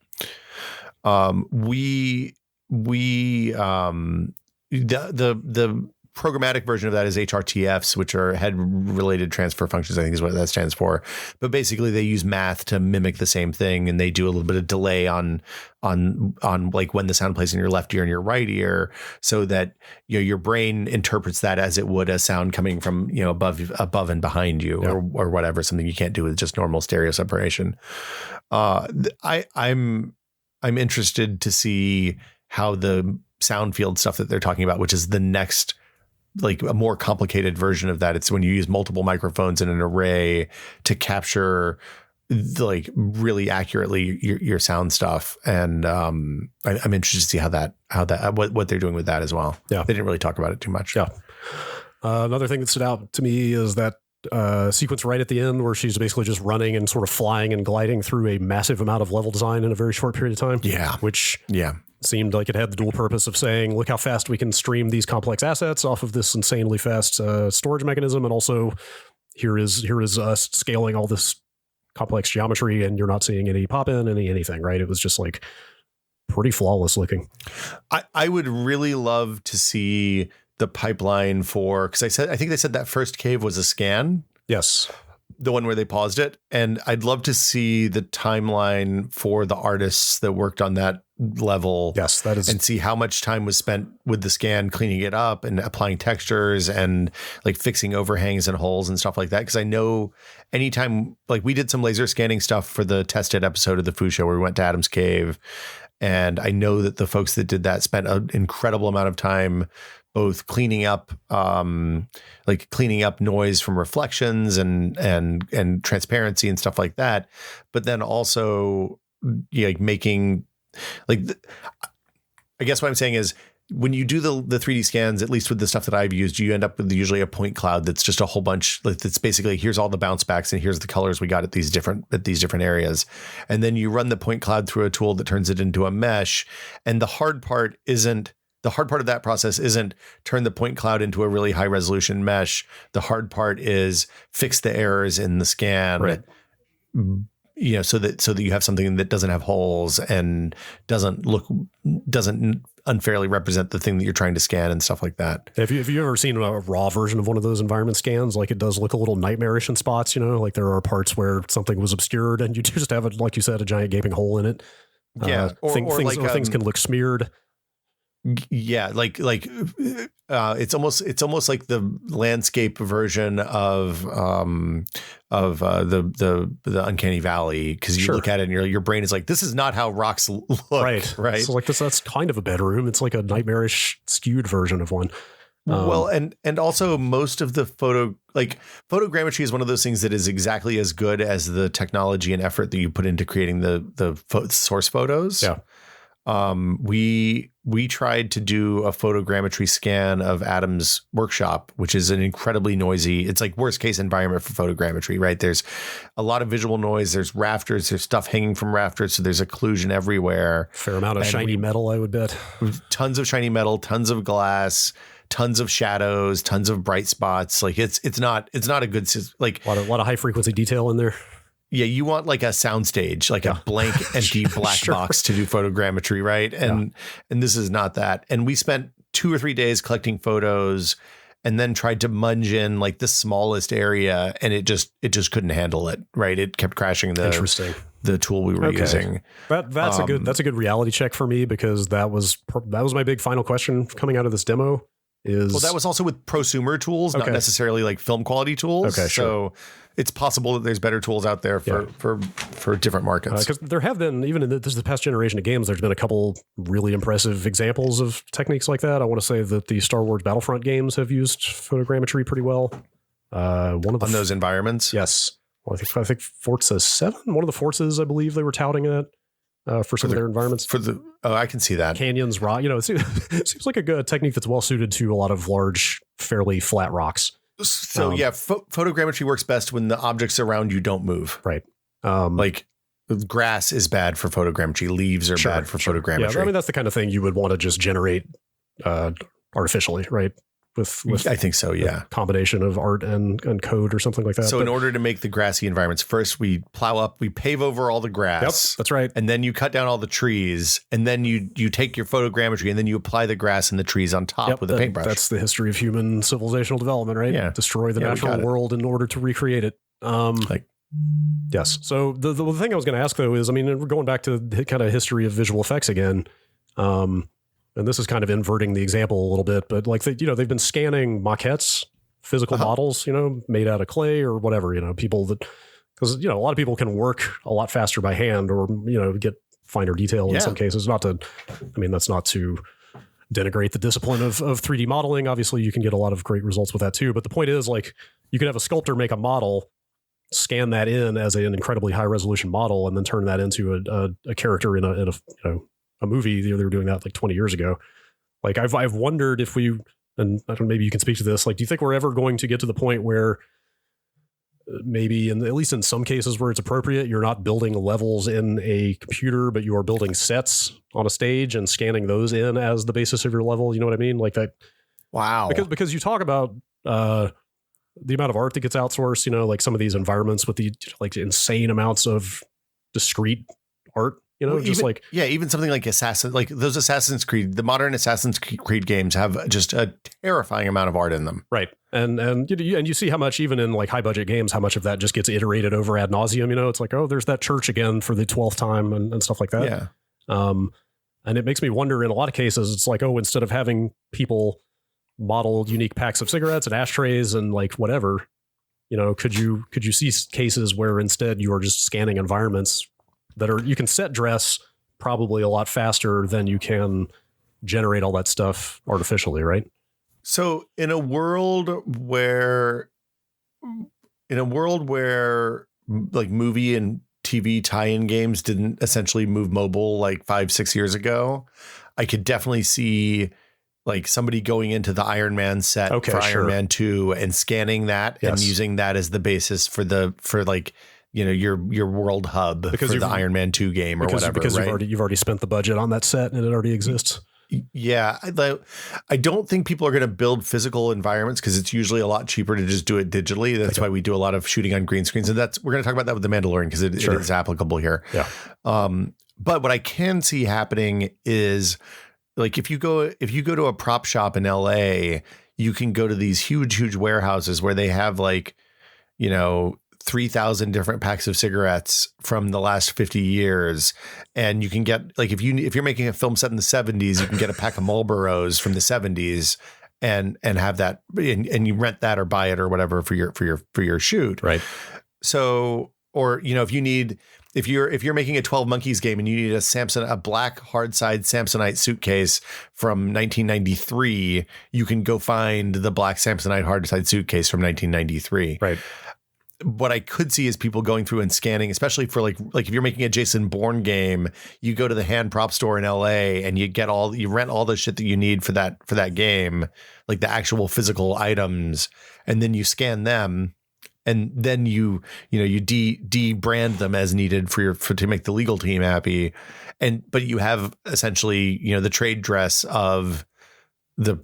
Speaker 1: The programmatic version of that is HRTFs, which are head related transfer functions, I think is what that stands for. But basically they use math to mimic the same thing, and they do a little bit of delay on like when the sound plays in your left ear and your right ear, so that your brain interprets that as it would a sound coming from above and behind you, or whatever, something you can't do with just normal stereo separation. I'm interested to see how the sound field stuff that they're talking about, which is the next, like a more complicated version of that. It's when you use multiple microphones in an array to capture like really accurately your sound stuff. And I'm interested to see what they're doing with that as well.
Speaker 2: Yeah.
Speaker 1: They didn't really talk about it too much.
Speaker 2: Yeah. Another thing that stood out to me is that sequence right at the end where she's basically just running and sort of flying and gliding through a massive amount of level design in a very short period of time.
Speaker 1: Yeah.
Speaker 2: Which seemed like it had the dual purpose of saying, look how fast we can stream these complex assets off of this insanely fast storage mechanism. And also here is us scaling all this complex geometry and you're not seeing any pop in, anything, right? It was just like pretty flawless looking.
Speaker 1: I would really love to see the pipeline for, because I think they said that first cave was a scan.
Speaker 2: Yes.
Speaker 1: The one where they paused it. And I'd love to see the timeline for the artists that worked on that level.
Speaker 2: Yes, that is.
Speaker 1: And see how much time was spent with the scan, cleaning it up and applying textures and like fixing overhangs and holes and stuff like that. Because I know anytime, like we did some laser scanning stuff for the tested episode of the Foo Show where we went to Adam's Cave. And I know that the folks that did that spent an incredible amount of time both cleaning up noise from reflections and transparency and stuff like that, but then also making I guess what I'm saying is when you do the 3D scans, at least with the stuff that I've used, you end up with usually a point cloud that's just a whole bunch. That's basically here's all the bounce backs and here's the colors we got at these different areas, and then you run the point cloud through a tool that turns it into a mesh. And the hard part of that process isn't turn the point cloud into a really high resolution mesh. The hard part is fix the errors in the scan,
Speaker 2: right?
Speaker 1: So that you have something that doesn't have holes and doesn't unfairly represent the thing that you're trying to scan and stuff like that.
Speaker 2: Have you ever seen a raw version of one of those environment scans? Like it does look a little nightmarish in spots, like there are parts where something was obscured and you just have like you said, a giant gaping hole in it.
Speaker 1: Yeah.
Speaker 2: Things can look smeared.
Speaker 1: Yeah, it's almost like the landscape version of the Uncanny Valley, because you look at it and your brain is like, this is not how rocks look. Right.
Speaker 2: So like that's kind of a bedroom. It's like a nightmarish skewed version of one.
Speaker 1: Well, and also most of the photogrammetry is one of those things that is exactly as good as the technology and effort that you put into creating the source photos.
Speaker 2: Yeah.
Speaker 1: We tried to do a photogrammetry scan of Adam's workshop, which is an incredibly noisy, it's like worst case environment for photogrammetry, right? There's a lot of visual noise. There's rafters, there's stuff hanging from rafters. So there's occlusion everywhere.
Speaker 2: Fair amount of shiny metal, I would bet.
Speaker 1: Tons of shiny metal, tons of glass, tons of shadows, tons of bright spots. Like it's not a good, like
Speaker 2: a lot of high frequency detail in there.
Speaker 1: Yeah, you want like a soundstage, like a blank, empty black box to do photogrammetry, right? And this is not that. And we spent 2 or 3 days collecting photos, and then tried to munge in like the smallest area, and it just couldn't handle it, right? It kept crashing the tool we were using.
Speaker 2: That's a good reality check for me, because that was my big final question coming out of this demo. Well,
Speaker 1: that was also with prosumer tools, not necessarily like film quality tools.
Speaker 2: Okay, sure.
Speaker 1: So it's possible that there's better tools out there for different markets.
Speaker 2: Because there have been, even in the past generation of games, there's been a couple really impressive examples of techniques like that. I want to say that the Star Wars Battlefront games have used photogrammetry pretty well. One of
Speaker 1: those environments.
Speaker 2: Yes. Well, I think Forza 7, one of the Forzas, I believe they were touting it. For some of their environments.
Speaker 1: I can see that.
Speaker 2: Canyons, rock, it seems like a good technique that's well suited to a lot of large, fairly flat rocks.
Speaker 1: So photogrammetry works best when the objects around you don't move.
Speaker 2: Right.
Speaker 1: Like grass is bad for photogrammetry. Leaves are bad for photogrammetry.
Speaker 2: Yeah, I mean, that's the kind of thing you would want to just generate artificially, right? With
Speaker 1: I think so, yeah.
Speaker 2: Combination of art and code or something like that.
Speaker 1: So in order to make the grassy environments, first we plow up, we pave over all the grass.
Speaker 2: Yep, that's right.
Speaker 1: And then you cut down all the trees, and then you take your photogrammetry, and then you apply the grass and the trees on top with a paintbrush.
Speaker 2: That's the history of human civilizational development, right?
Speaker 1: Yeah.
Speaker 2: Destroy the natural world in order to recreate it. Yes. So the thing I was going to ask, though, is, I mean, we're going back to the kind of history of visual effects again. And this is kind of inverting the example a little bit, but like, they've been scanning maquettes, physical models, made out of clay or whatever, people that, because, a lot of people can work a lot faster by hand or, get finer detail in some cases. That's not to denigrate the discipline of 3D modeling. Obviously you can get a lot of great results with that too. But the point is, like, you could have a sculptor make a model, scan that in as an incredibly high resolution model, and then turn that into a character in a movie. They were doing that like 20 years ago. Like I've wondered if and I don't know, maybe you can speak to this. Like, do you think we're ever going to get to the point where maybe at least in some cases where it's appropriate, you're not building levels in a computer, but you are building sets on a stage and scanning those in as the basis of your level. You know what I mean? Like that.
Speaker 1: Wow.
Speaker 2: Because you talk about the amount of art that gets outsourced, like some of these environments with the like insane amounts of discrete art,
Speaker 1: even something like those Assassin's Creed, the modern Assassin's Creed games have just a terrifying amount of art in them.
Speaker 2: Right. And you see how much, even in like high budget games, how much of that just gets iterated over ad nauseum. It's like, oh, there's that church again for the 12th time and stuff like that.
Speaker 1: Yeah.
Speaker 2: And it makes me wonder in a lot of cases, it's like, oh, instead of having people model unique packs of cigarettes and ashtrays and like whatever, could you see cases where instead you are just scanning environments that you can set dress probably a lot faster than you can generate all that stuff artificially, right?
Speaker 1: So in a world where like movie and TV tie-in games didn't essentially move mobile like 5-6 years ago, I could definitely see like somebody going into the Iron Man set for Iron Man 2 and scanning that and using that as the basis for your world hub for the Iron Man 2 game or whatever.
Speaker 2: Because
Speaker 1: right?
Speaker 2: you've already spent the budget on that set and it already exists.
Speaker 1: Yeah, I don't think people are going to build physical environments because it's usually a lot cheaper to just do it digitally. That's why we do a lot of shooting on green screens, and we're going to talk about that with the Mandalorian because it is applicable here.
Speaker 2: Yeah.
Speaker 1: But what I can see happening is like if you go to a prop shop in LA, you can go to these huge warehouses where they have 3,000 different packs of cigarettes from the last 50 years. And you can get if you're making a film set in the 70s, you can get a pack of Marlboros from the 70s and have that and you rent that or buy it or whatever for your shoot.
Speaker 2: Right.
Speaker 1: So, or, if you're making a 12 Monkeys game and you need a black hard side Samsonite suitcase from 1993, you can go find the black Samsonite hard side suitcase from 1993.
Speaker 2: Right.
Speaker 1: What I could see is people going through and scanning, especially for like if you're making a Jason Bourne game, you go to the hand prop store in LA and you rent all the shit that you need for that game, like the actual physical items, and then you scan them, and then you de-brand them as needed to make the legal team happy, but you have essentially the trade dress of the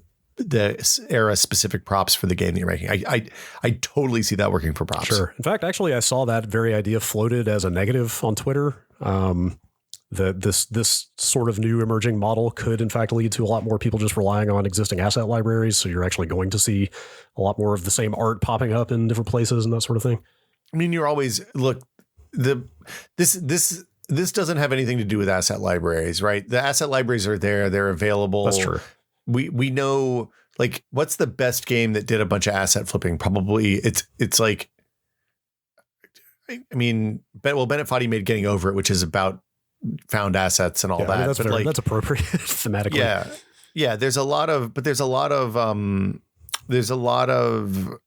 Speaker 1: era specific props for the game that you're making. I totally see that working for props.
Speaker 2: Sure. In fact, actually, I saw that very idea floated as a negative on Twitter. That this sort of new emerging model could in fact lead to a lot more people just relying on existing asset libraries. So you're actually going to see a lot more of the same art popping up in different places and that sort of thing.
Speaker 1: I mean, you're always this doesn't have anything to do with asset libraries, right? The asset libraries are there. They're available.
Speaker 2: That's true.
Speaker 1: We know, like, what's the best game that did a bunch of asset flipping? Probably it's like, I mean, Bennett Foddy made Getting Over It, which is about found assets and all that. I mean,
Speaker 2: that's appropriate thematically.
Speaker 1: Yeah. There's a lot of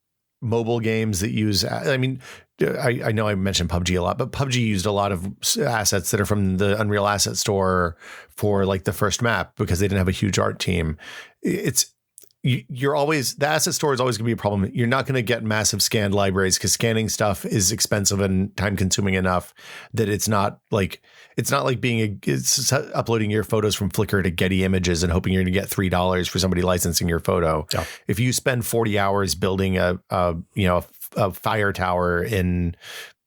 Speaker 1: mobile games that use, I mean, I know I mentioned PUBG a lot, but PUBG used a lot of assets that are from the Unreal Asset Store for like the first map because they didn't have a huge art team. The asset store is always going to be a problem. You're not going to get massive scanned libraries because scanning stuff is expensive and time consuming enough that it's not like it's uploading your photos from Flickr to Getty Images and hoping you're going to get $3 for somebody licensing your photo. Yeah. If you spend 40 hours building a fire tower in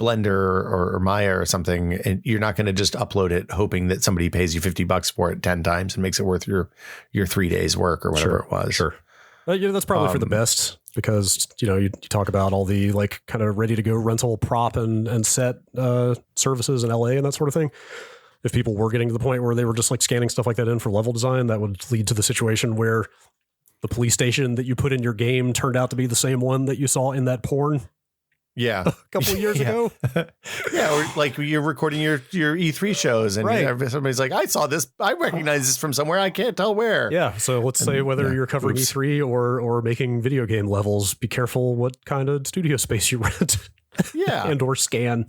Speaker 1: Blender or Maya or something, and you're not going to just upload it hoping that somebody pays you $50 for it 10 times and makes it worth your 3 days work or whatever it was.
Speaker 2: Sure. That's probably for the best because, you talk about all the like kind of ready to go rental prop and set services in LA and that sort of thing. If people were getting to the point where they were just like scanning stuff like that in for level design, that would lead to the situation where the police station that you put in your game turned out to be the same one that you saw in that porn.
Speaker 1: Yeah.
Speaker 2: A couple of years ago.
Speaker 1: Yeah. Or like you're recording your E3 shows and somebody's like, I saw this. I recognize this from somewhere. I can't tell where.
Speaker 2: Yeah. So let's say whether you're covering E3 or making video game levels, be careful what kind of studio space you rent.
Speaker 1: Yeah.
Speaker 2: And or scan.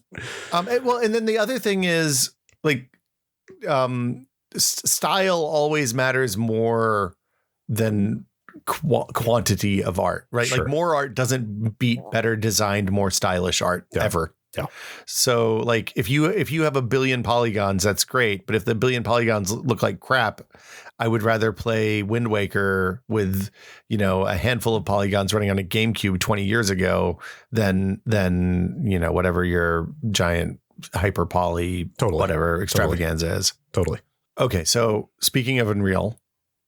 Speaker 1: And then the other thing is like style always matters more than quantity of art, right?
Speaker 2: Sure.
Speaker 1: Like more art doesn't beat better designed, more stylish art ever.
Speaker 2: Yeah.
Speaker 1: So like if you have a billion polygons, that's great. But if the billion polygons look like crap, I would rather play Wind Waker with, a handful of polygons running on a GameCube 20 years ago than whatever your giant hyper poly whatever extravaganza is.
Speaker 2: Totally.
Speaker 1: Okay, so speaking of Unreal,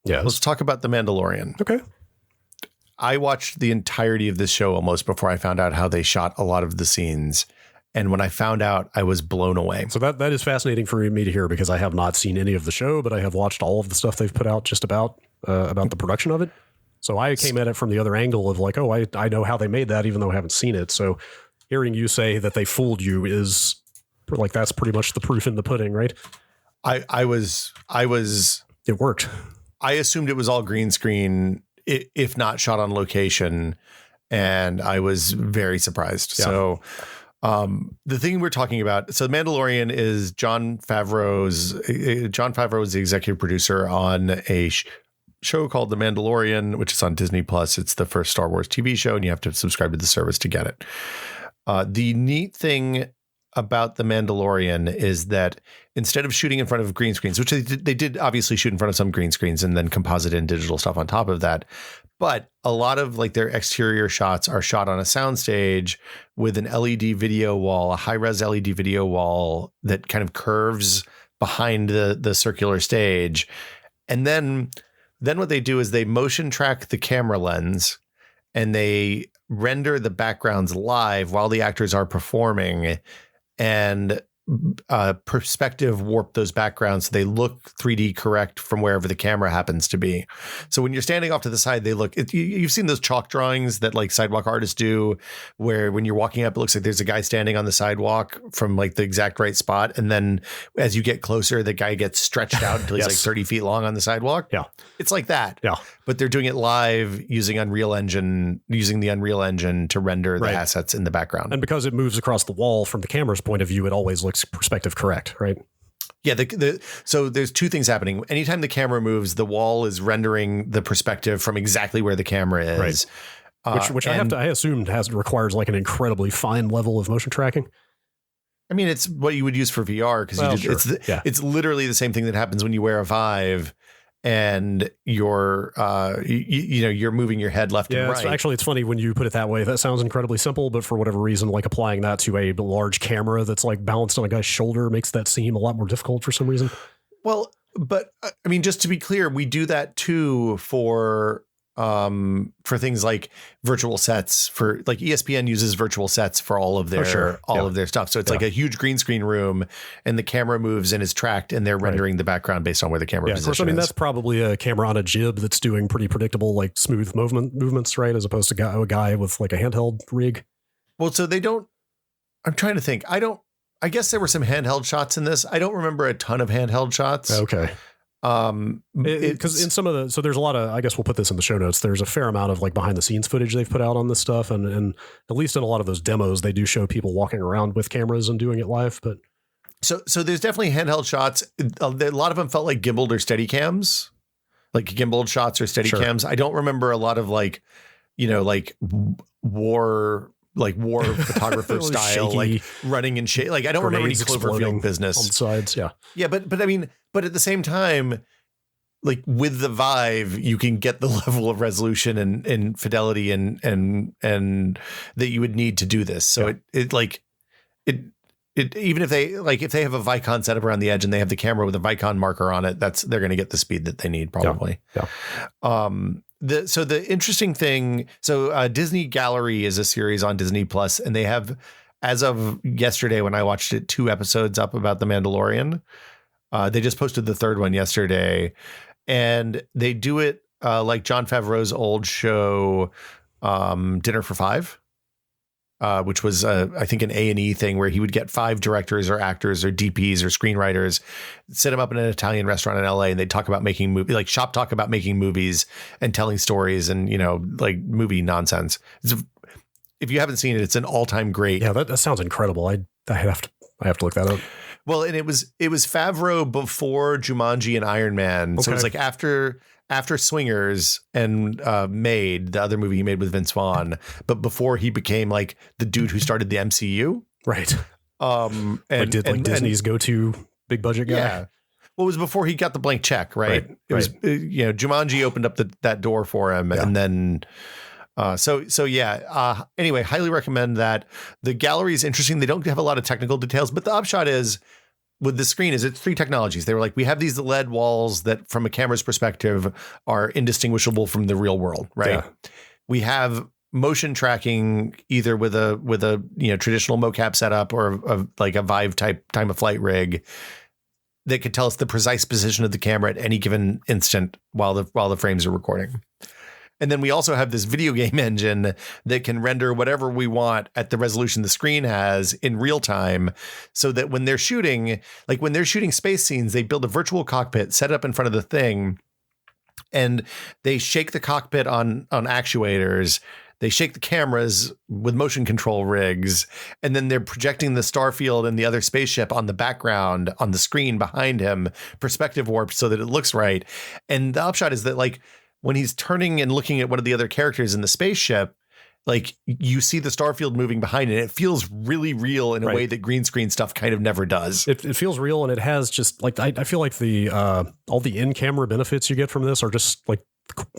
Speaker 1: let's talk about The Mandalorian.
Speaker 2: Okay.
Speaker 1: I watched the entirety of this show almost before I found out how they shot a lot of the scenes. And when I found out, I was blown away.
Speaker 2: So that is fascinating for me to hear because I have not seen any of the show, but I have watched all of the stuff they've put out just about the production of it. So I came at it from the other angle of like, oh, I know how they made that, even though I haven't seen it. So hearing you say that they fooled you is like, that's pretty much the proof in the pudding, right? It worked.
Speaker 1: I assumed it was all green screen, if not shot on location. And I was very surprised. Yeah. So the thing we're talking about, so Mandalorian is Jon Favreau is the executive producer on a show called The Mandalorian, which is on Disney Plus. It's the first Star Wars TV show, and you have to subscribe to the service to get it. The neat thing about The Mandalorian is that instead of shooting in front of green screens, which they did obviously shoot in front of some green screens and then composite in digital stuff on top of that, but a lot of like their exterior shots are shot on a soundstage with an LED video wall, a high-res LED video wall that kind of curves behind the circular stage. And then what they do is they motion track the camera lens and they render the backgrounds live while the actors are performing and perspective warp those backgrounds so they look 3D correct from wherever the camera happens to be. So when you're standing off to the side, they look. You've seen those chalk drawings that like sidewalk artists do, where when you're walking up, it looks like there's a guy standing on the sidewalk from like the exact right spot, and then as you get closer, the guy gets stretched out until he's like 30 feet long on the sidewalk.
Speaker 2: Yeah,
Speaker 1: it's like that.
Speaker 2: Yeah,
Speaker 1: but they're doing it live using the Unreal Engine to render the assets in the background.
Speaker 2: And because it moves across the wall from the camera's point of view, it always looks perspective correct, right?
Speaker 1: Yeah. So there's two things happening. Anytime the camera moves, the wall is rendering the perspective from exactly where the camera is.
Speaker 2: Right. Which I assume requires like an incredibly fine level of motion tracking.
Speaker 1: I mean, it's what you would use for VR because it's literally the same thing that happens when you wear a Vive and you're you're moving your head left and right.
Speaker 2: Actually, it's funny when you put it that way. That sounds incredibly simple, but for whatever reason, like applying that to a large camera that's like balanced on a guy's shoulder makes that seem a lot more difficult for some reason.
Speaker 1: Well, but I mean, just to be clear, we do that too for things like virtual sets. For like ESPN uses virtual sets for all of their of their stuff. So it's like a huge green screen room, and the camera moves and is tracked, and they're rendering the background based on where the camera position is. Of course, I mean
Speaker 2: that's probably a camera on a jib that's doing pretty predictable, like smooth movements, right? As opposed to a guy with like a handheld rig.
Speaker 1: Well, so they don't. I'm trying to think. I guess there were some handheld shots in this. I don't remember a ton of handheld shots.
Speaker 2: Okay. Because in some of so there's a lot of, I guess we'll put this in the show notes. There's a fair amount of like behind the scenes footage they've put out on this stuff. And at least in a lot of those demos, they do show people walking around with cameras and doing it live. But
Speaker 1: so there's definitely handheld shots. A lot of them felt like gimbaled or steady cams, like gimbaled shots or steady cams. I don't remember a lot of like war photographer style, shaky, like running and shake. Like I don't remember any Cloverfield business
Speaker 2: on the sides. Yeah.
Speaker 1: Yeah. But I mean, but at the same time, like with the Vive, you can get the level of resolution and fidelity and that you would need to do this. So it even if they have a Vicon setup around the edge and they have the camera with a Vicon marker on it, they're going to get the speed that they need probably.
Speaker 2: Yeah.
Speaker 1: The interesting thing, Disney Gallery is a series on Disney Plus, and they have, as of yesterday when I watched it, 2 episodes up about The Mandalorian. They just posted the 3rd one yesterday, and they do it like Jon Favreau's old show, Dinner for Five, which was I think an A&E thing where he would get 5 directors or actors or DPs or screenwriters, sit them up in an Italian restaurant in LA, and they'd talk about making movies, like shop talk about making movies and telling stories and, like movie nonsense. If you haven't seen it, it's an all-time great.
Speaker 2: Yeah, that sounds incredible. I have to look that up.
Speaker 1: Well, and it was Favreau before Jumanji and Iron Man. Okay. So it was like after after Swingers and Made, the other movie he made with Vince Vaughn, but before he became like the dude who started the MCU.
Speaker 2: Right.
Speaker 1: And
Speaker 2: Disney's go-to big budget guy. Yeah.
Speaker 1: Well, it was before he got the blank check, right? It was, Jumanji opened up that door for him. And then, anyway, highly recommend that. The gallery is interesting. They don't have a lot of technical details, but the upshot is, with the screen is it's 3 technologies. They were like, we have these LED walls that from a camera's perspective are indistinguishable from the real world, right? Yeah. We have motion tracking either with a traditional mocap setup or like a Vive type time of flight rig that could tell us the precise position of the camera at any given instant while the frames are recording. And then we also have this video game engine that can render whatever we want at the resolution the screen has in real time, so that when they're shooting space scenes, they build a virtual cockpit set up in front of the thing, and they shake the cockpit on actuators. They shake the cameras with motion control rigs, and then they're projecting the starfield and the other spaceship on the background on the screen behind him, perspective warped so that it looks right. And the upshot is that, like, when he's turning and looking at one of the other characters in the spaceship, like, you see the starfield moving behind it. It feels really real in a way that green screen stuff kind of never does.
Speaker 2: It feels real, and it has just like I feel like the all the in-camera benefits you get from this are just like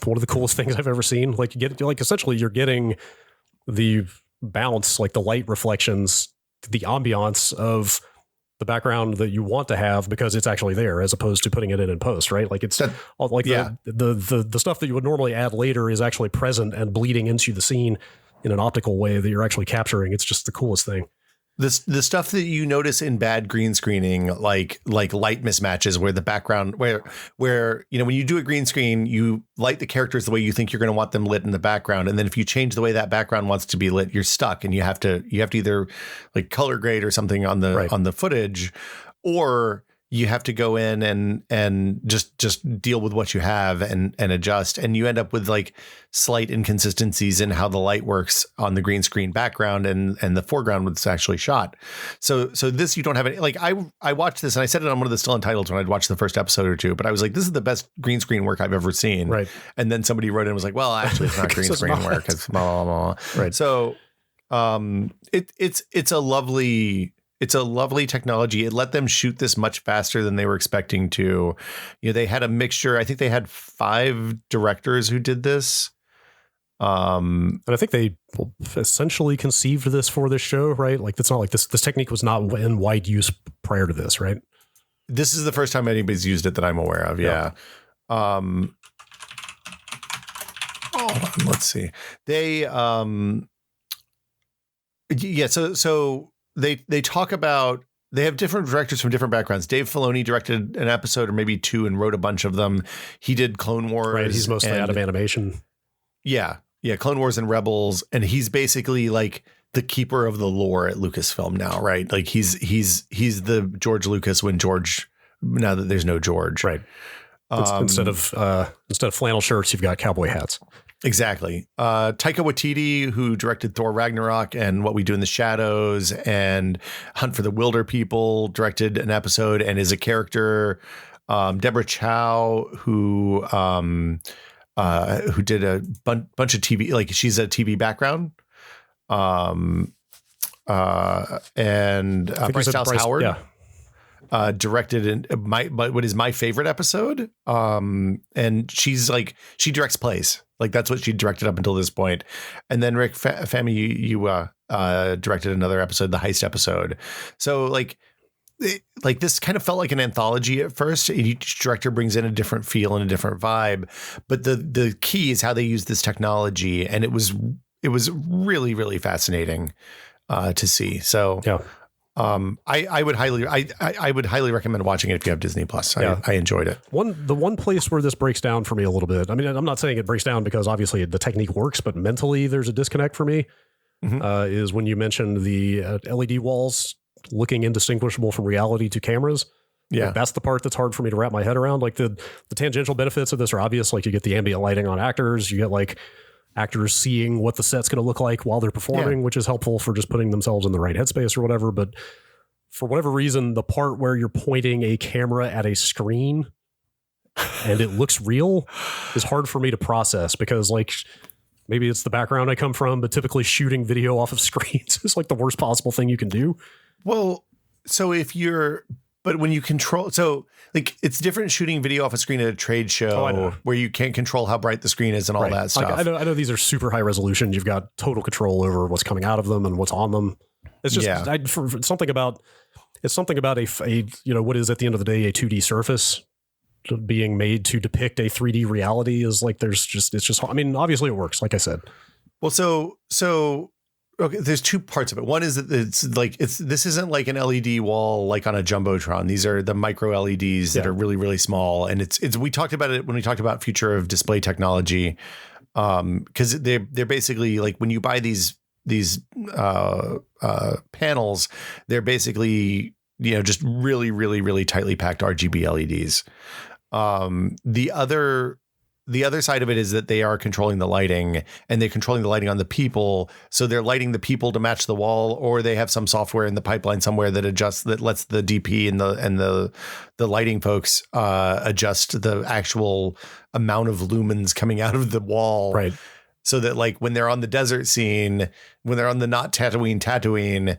Speaker 2: one of the coolest things I've ever seen. Like, you get essentially you're getting the bounce, like the light reflections, the ambiance of the background that you want to have because it's actually there, as opposed to putting it in post, right? Like, it's like the stuff that you would normally add later is actually present and bleeding into the scene in an optical way that you're actually capturing. It's just the coolest thing.
Speaker 1: The stuff that you notice in bad green screening, like light mismatches where the background, where when you do a green screen, you light the characters the way you think you're going to want them lit in the background, and then if you change the way that background wants to be lit, you're stuck, and you have to either like color grade or something on the footage, or you have to go in and just deal with what you have and adjust, and you end up with like slight inconsistencies in how the light works on the green screen background and the foreground when it's actually shot. So this, you don't have any, like, I watched this and I said it on one of the Still Untitled when I'd watched the first episode or two, but I was like, this is the best green screen work I've ever seen.
Speaker 2: Right.
Speaker 1: And then somebody wrote in and was like, well, actually it's not green screen work. It's blah, blah, blah. Right. So it's a lovely technology. It let them shoot this much faster than they were expecting to. They had a mixture. I think they had 5 directors who did this.
Speaker 2: And I think they essentially conceived this for this show, right? Like, it's not like this technique was not in wide use prior to this, right?
Speaker 1: This is the first time anybody's used it that I'm aware of. Yeah. Hold on, let's see. They, so they talk about, they have different directors from different backgrounds. Dave Filoni directed an episode or maybe 2 and wrote a bunch of them. He did Clone Wars.
Speaker 2: Right. He's mostly out of animation.
Speaker 1: Yeah. Yeah. Clone Wars and Rebels. And he's basically like the keeper of the lore at Lucasfilm now, right? Like he's the George Lucas now that there's no George.
Speaker 2: Right. Instead of flannel shirts, you've got cowboy hats.
Speaker 1: Exactly. Taika Waititi, who directed Thor Ragnarok and What We Do in the Shadows and Hunt for the Wilder People, directed an episode and is a character. Deborah Chow, who did a bunch of TV, like she's a TV background. And Bryce Dallas Howard. Directed what is my favorite episode. And she directs plays. Like, that's what she directed up until this point. And then Rick Famuyiwa directed another episode, the heist episode. So like this kind of felt like an anthology at first. Each director brings in a different feel and a different vibe. But the key is how they use this technology. And it was really, really fascinating to see. So
Speaker 2: yeah.
Speaker 1: I would highly recommend watching it if you have Disney Plus. I enjoyed it.
Speaker 2: The one place where this breaks down for me a little bit. I mean, I'm not saying it breaks down because obviously the technique works, but mentally there's a disconnect for me. Mm-hmm. Is when you mentioned the LED walls looking indistinguishable from reality to cameras. Yeah, like, that's the part that's hard for me to wrap my head around. Like the tangential benefits of this are obvious. Like, you get the ambient lighting on actors. You get like actors seeing what the set's going to look like while they're performing, which is helpful for just putting themselves in the right headspace or whatever. But for whatever reason, the part where you're pointing a camera at a screen and it looks real is hard for me to process because like maybe it's the background I come from, but typically shooting video off of screens is like the worst possible thing you can do.
Speaker 1: Well, so but when you control, so like it's different shooting video off a screen at a trade show where you can't control how bright the screen is and all that stuff.
Speaker 2: Like, I know these are super high resolution. You've got total control over what's coming out of them and what's on them. It's just for something about a what is at the end of the day a 2D surface being made to depict a 3D reality is like it's just I mean obviously it works like I said.
Speaker 1: Well, so okay, there's two parts of it. One is that this isn't like an LED wall like on a Jumbotron. These are the micro LEDs that are really, really small. And we talked about it when we talked about future of display technology. Because they're basically like when you buy these panels, they're basically, just really, really, really tightly packed RGB LEDs. The other side of it is that they are controlling the lighting and they're controlling the lighting on the people. So they're lighting the people to match the wall, or they have some software in the pipeline somewhere that lets the DP and the lighting folks adjust the actual amount of lumens coming out of the wall.
Speaker 2: Right.
Speaker 1: So that like when they're on the desert scene, when they're on the not Tatooine,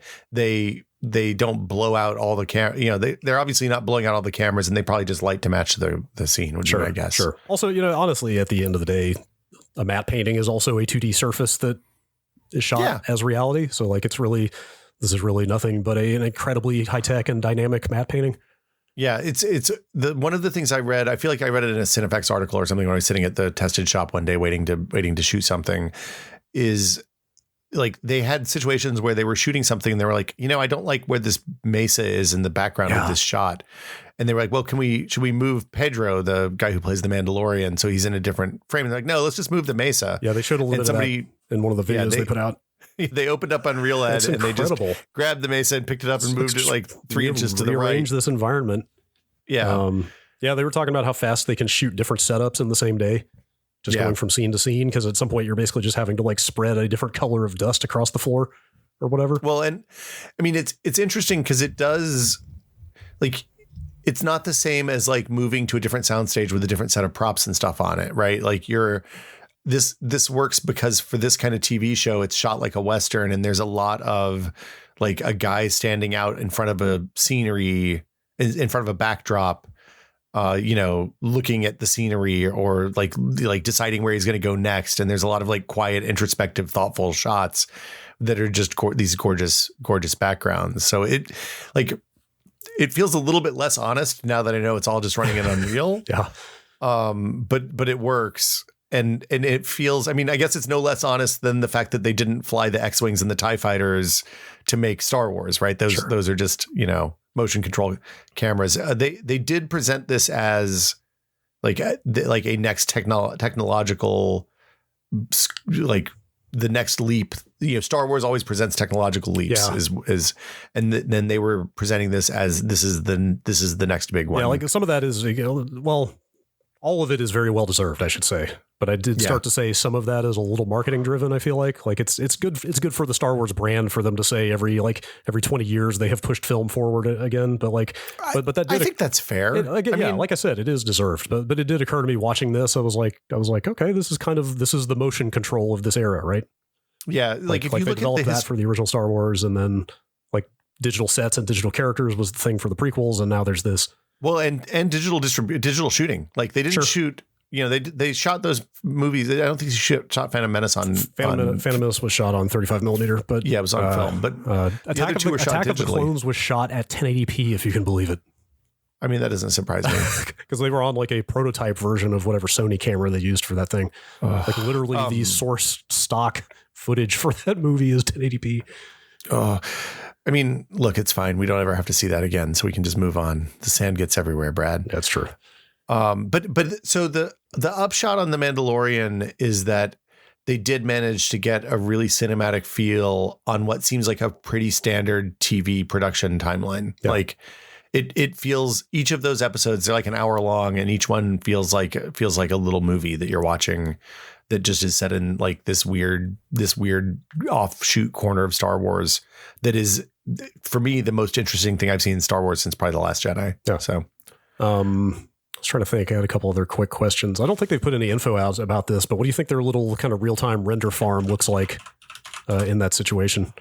Speaker 1: they don't blow out all the they're obviously not blowing out all the cameras, and they probably just light to match the scene, I guess.
Speaker 2: Sure. Also, honestly, at the end of the day, a matte painting is also a 2D surface that is shot as reality. So like this is really nothing but an incredibly high tech and dynamic matte painting.
Speaker 1: Yeah, it's one of the things I read. I feel like I read it in a Cinefx article or something when I was sitting at the tested shop one day waiting to shoot something. Is like they had situations where they were shooting something and they were like, I don't like where this mesa is in the background of this shot. And they were like, well, should we move Pedro, the guy who plays the Mandalorian, so he's in a different frame? And they're like, no, let's just move the mesa.
Speaker 2: Yeah, they showed a little bit of that in one of the videos they put out.
Speaker 1: They opened up Unreal Ed and they just grabbed the mesa and picked it up and moved it like 3 inches to the right.
Speaker 2: Rearrange this environment.
Speaker 1: Yeah.
Speaker 2: They were talking about how fast they can shoot different setups in the same day. Just going from scene to scene, because at some point you're basically just having to like spread a different color of dust across the floor or whatever.
Speaker 1: Well, and I mean, it's interesting because it does like, it's not the same as like moving to a different soundstage with a different set of props and stuff on it, right? Like this works because for this kind of TV show, it's shot like a Western, and there's a lot of like a guy standing out in front of a scenery, in front of a backdrop, looking at the scenery or like deciding where he's going to go next. And there's a lot of like quiet, introspective, thoughtful shots that are just these gorgeous, gorgeous backgrounds. So it feels a little bit less honest now that I know it's all just running in Unreal.
Speaker 2: Yeah.
Speaker 1: But it works. And it feels, I mean, I guess it's no less honest than the fact that they didn't fly the X-Wings and the TIE fighters to make Star Wars, right? Those are just, motion control cameras. They did present this as like a next technological, like the next leap. Star Wars always presents technological leaps then they were presenting this as this is the next big one.
Speaker 2: Yeah, like some of that is all of it is very well deserved, I should say. But I did start to say some of that is a little marketing driven. I feel like it's good. It's good for the Star Wars brand for them to say every 20 years they have pushed film forward again. But that
Speaker 1: I think that's fair.
Speaker 2: Like I said, it is deserved. But it did occur to me watching this. I was like, okay, this is the motion control of this era, right?
Speaker 1: Yeah, like if you
Speaker 2: they
Speaker 1: look
Speaker 2: developed
Speaker 1: at
Speaker 2: that for the original Star Wars, and then like digital sets and digital characters was the thing for the prequels, and now there's this.
Speaker 1: Well, and digital shooting. Like they didn't shoot. They shot those movies. I don't think she shot Phantom Menace on
Speaker 2: Phantom Menace was shot on 35 millimeter, but
Speaker 1: it was on film. But the other two were shot digitally.
Speaker 2: Attack of the Clones was shot at 1080p, if you can believe it.
Speaker 1: I mean, that doesn't surprise me
Speaker 2: because they were on like a prototype version of whatever Sony camera they used for that thing. Like literally, the source stock footage for that movie is 1080p.
Speaker 1: I mean, look, it's fine. We don't ever have to see that again, so we can just move on. The sand gets everywhere, Brad.
Speaker 2: That's true.
Speaker 1: But so the upshot on The Mandalorian is that they did manage to get a really cinematic feel on what seems like a pretty standard TV production timeline. Yeah. Like it feels, each of those episodes, they're like an hour long, and each one feels like a little movie that you're watching that just is set in like this weird offshoot corner of Star Wars that is, for me, the most interesting thing I've seen in Star Wars since probably The Last Jedi.
Speaker 2: Yeah.
Speaker 1: So,
Speaker 2: was trying to think. I had a couple other quick questions. I don't think they put any info out about this, but what do you think their little kind of real-time render farm looks like in that situation?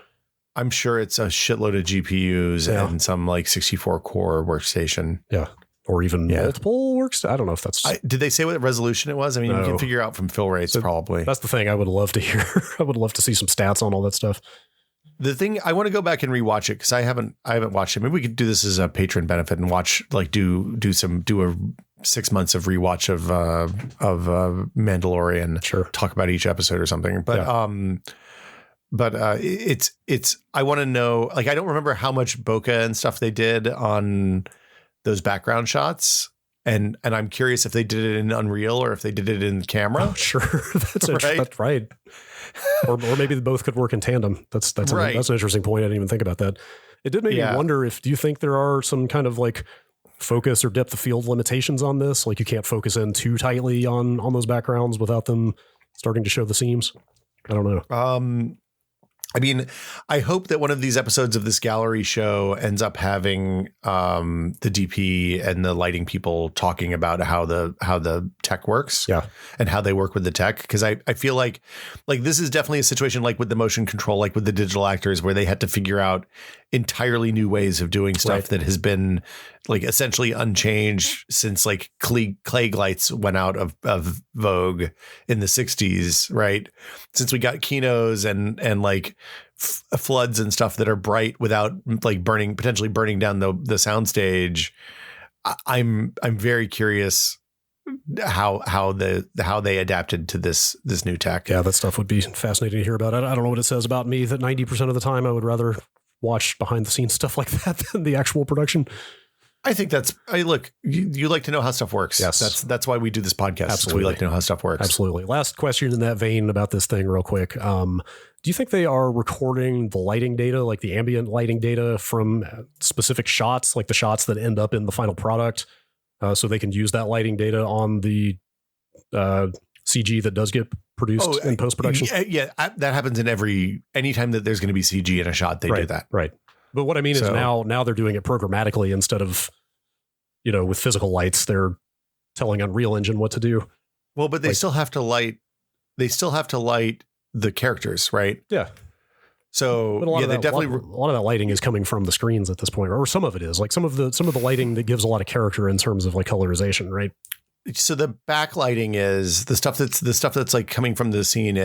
Speaker 1: I'm sure it's a shitload of GPUs and some like 64 core workstation.
Speaker 2: Yeah. Or even multiple works. I don't know if that's...
Speaker 1: did they say what resolution it was? I mean, you can figure out from fill rates probably.
Speaker 2: That's the thing I would love to hear. I would love to see some stats on all that stuff.
Speaker 1: The thing, I want to go back and rewatch it because I haven't watched it. Maybe we could do this as a patron benefit and watch, like do a 6 months of rewatch of Mandalorian.
Speaker 2: Sure.
Speaker 1: Talk about each episode or something. But it's I want to know, like, I don't remember how much bokeh and stuff they did on those background shots. And I'm curious if they did it in Unreal or if they did it in camera.
Speaker 2: Oh, sure. That's
Speaker 1: right.
Speaker 2: That's right. or maybe they both could work in tandem. That's
Speaker 1: right.
Speaker 2: That's an interesting point. I didn't even think about that. It did make me wonder do you think there are some kind of like focus or depth of field limitations on this? Like you can't focus in too tightly on those backgrounds without them starting to show the seams? I don't know.
Speaker 1: I mean, I hope that one of these episodes of this gallery show ends up having the DP and the lighting people talking about how the tech works, and how they work with the tech. Because I feel like this is definitely a situation like with the motion control, like with the digital actors, where they had to figure out entirely new ways of doing stuff that has been like essentially unchanged since like Klieg lights went out of vogue in the 60s, right? Since we got Kinos and like floods and stuff that are bright without like potentially burning down the soundstage. I'm very curious how they adapted to this new tech.
Speaker 2: Yeah, that stuff would be fascinating to hear about. I don't know what it says about me that 90% of the time I would rather watch behind the scenes stuff like that than the actual production.
Speaker 1: I think look, you like to know how stuff works.
Speaker 2: Yes.
Speaker 1: That's why we do this podcast.
Speaker 2: Absolutely.
Speaker 1: We like to know how stuff works.
Speaker 2: Absolutely. Last question in that vein about this thing real quick. Do you think they are recording the lighting data, like the ambient lighting data from specific shots, like the shots that end up in the final product, so they can use that lighting data on the CG that does get produced in post-production?
Speaker 1: Yeah, that happens anytime that there's going to be CG in a shot, they do that.
Speaker 2: Right. But what I mean is now they're doing it programmatically instead of, with physical lights. They're telling Unreal Engine what to do.
Speaker 1: Well, but they still have to light. They still have to light the characters, right?
Speaker 2: Yeah.
Speaker 1: So
Speaker 2: a lot of that lighting is coming from the screens at this point, or some of it is like some of the lighting that gives a lot of character in terms of like colorization, right?
Speaker 1: So the backlighting is the stuff that's like coming from the scene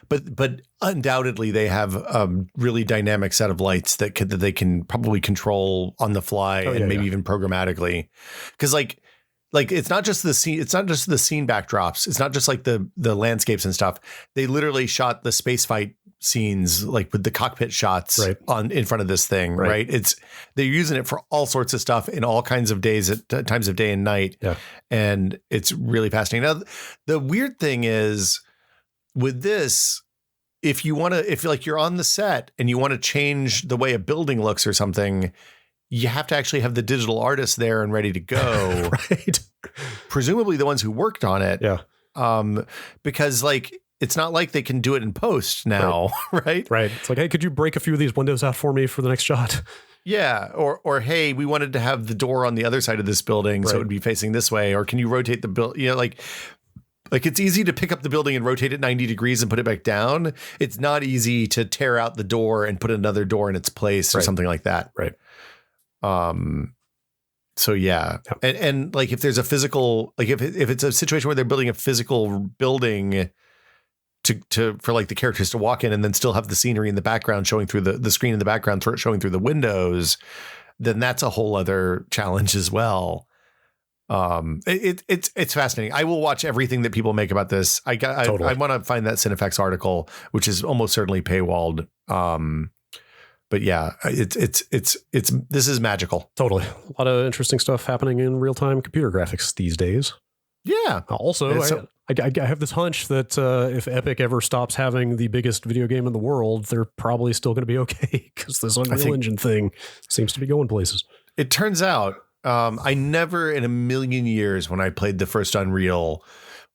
Speaker 1: but undoubtedly they have a really dynamic set of lights that they can probably control on the fly and maybe even programmatically. Because like it's not just the scene backdrops. It's not just like the landscapes and stuff. They literally shot the space fight scenes like with the cockpit shots in front of this thing, right? They're using it for all sorts of stuff in all kinds of days at times of day and night. Yeah. And it's really fascinating. Now, the weird thing is with this, if you're on the set and you want to change the way a building looks or something, you have to actually have the digital artists there and ready to go.
Speaker 2: Right.
Speaker 1: Presumably the ones who worked on it.
Speaker 2: Yeah.
Speaker 1: Because like, it's not like they can do it in post now, right?
Speaker 2: Right. It's like, hey, could you break a few of these windows out for me for the next shot?
Speaker 1: Yeah. Or hey, we wanted to have the door on the other side of this building, so it would be facing this way. Or can you rotate the building? Like it's easy to pick up the building and rotate it 90 degrees and put it back down. It's not easy to tear out the door and put another door in its place or something like that.
Speaker 2: Right.
Speaker 1: So yeah. And like if there's a physical, like if it's a situation where they're building a physical building for like the characters to walk in and then still have the scenery in the background showing through the screen in the background showing through the windows, then that's a whole other challenge as well. It's fascinating. I will watch everything that people make about this. I want to find that Cinefex article, which is almost certainly paywalled. But yeah, this is magical.
Speaker 2: Totally. A lot of interesting stuff happening in real-time computer graphics these days.
Speaker 1: Yeah.
Speaker 2: Also, I have this hunch that if Epic ever stops having the biggest video game in the world, they're probably still going to be okay because this Unreal Engine thing seems to be going places.
Speaker 1: It turns out I never in a million years when I played the first Unreal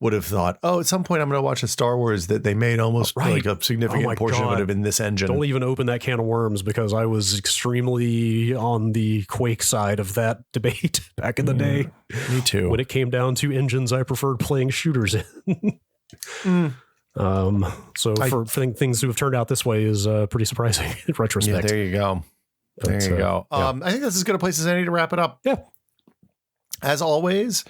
Speaker 1: would have thought, oh, at some point I'm going to watch a Star Wars that they made almost like a significant portion of it in this engine.
Speaker 2: Don't even open that can of worms, because I was extremely on the Quake side of that debate back in the day.
Speaker 1: Me too.
Speaker 2: When it came down to engines, I preferred playing shooters in. For things to have turned out this way is pretty surprising in retrospect.
Speaker 1: Yeah, there you go. There you go. Yeah. I think this is as good a place as any to wrap it up.
Speaker 2: Yeah.
Speaker 1: As always,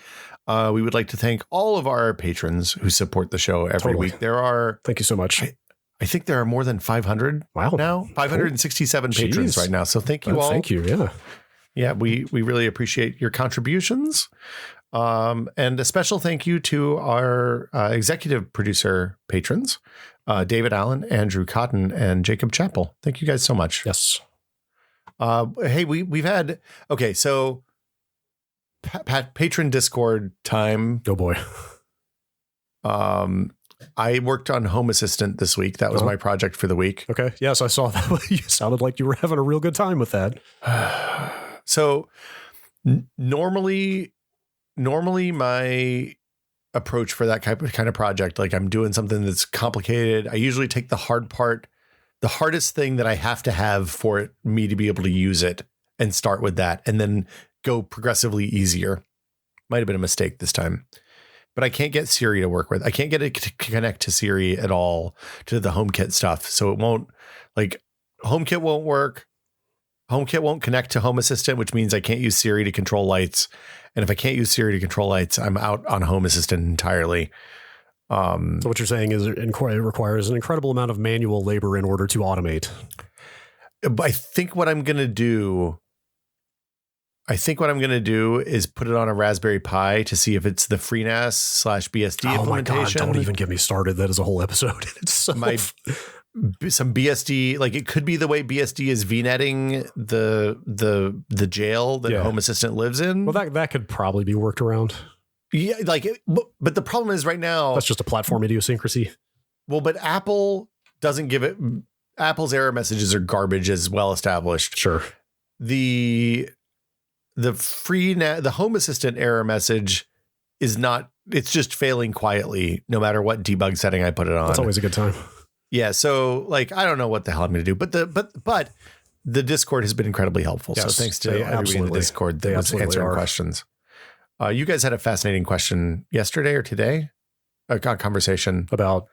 Speaker 1: we would like to thank all of our patrons who support the show every week. There are...
Speaker 2: Thank you so much.
Speaker 1: I think there are more than 500 now. 567 patrons right now. So thank you all.
Speaker 2: Thank you. Yeah.
Speaker 1: Yeah, we really appreciate your contributions. And a special thank you to our executive producer patrons, David Allen, Andrew Cotton, and Jacob Chappell. Thank you guys so much.
Speaker 2: Yes.
Speaker 1: Hey, we've had... Okay, so... patron Discord time.
Speaker 2: Oh boy.
Speaker 1: I worked on Home Assistant this week. That was my project for the week.
Speaker 2: Okay. Yes, I saw that. You sounded like you were having a real good time with that.
Speaker 1: So normally my approach for that kind of project, like I'm doing something that's complicated, I usually take the hard part, the hardest thing that I have to have for me to be able to use it, and start with that, and then go progressively easier. Might have been a mistake this time, but I can't get Siri to work with. I can't get it to connect to Siri at all, to the HomeKit stuff. So it won't, like, HomeKit won't work. HomeKit won't connect to Home Assistant, which means I can't use Siri to control lights. And if I can't use Siri to control lights, I'm out on Home Assistant entirely.
Speaker 2: So what you're saying is it requires an incredible amount of manual labor in order to automate.
Speaker 1: I think what I'm going to do is put it on a Raspberry Pi to see if it's the FreeNAS/BSD implementation.
Speaker 2: My God, don't even get me started. That is a whole episode. It's so
Speaker 1: some BSD, like it could be the way BSD is VNetting the jail that Home Assistant lives in.
Speaker 2: Well, that could probably be worked around.
Speaker 1: Yeah, but the problem is right now
Speaker 2: that's just a platform idiosyncrasy.
Speaker 1: Well, but Apple doesn't give it. Apple's error messages are garbage, as well established.
Speaker 2: Sure.
Speaker 1: The Home Assistant error message is not. It's just failing quietly, no matter what debug setting I put it on.
Speaker 2: That's always a good time.
Speaker 1: Yeah. So like, I don't know what the hell I'm going to do, but the Discord has been incredibly helpful. Yes, so thanks to everybody in the Discord that was answering questions. You guys had a fascinating question yesterday or today, a conversation
Speaker 2: about.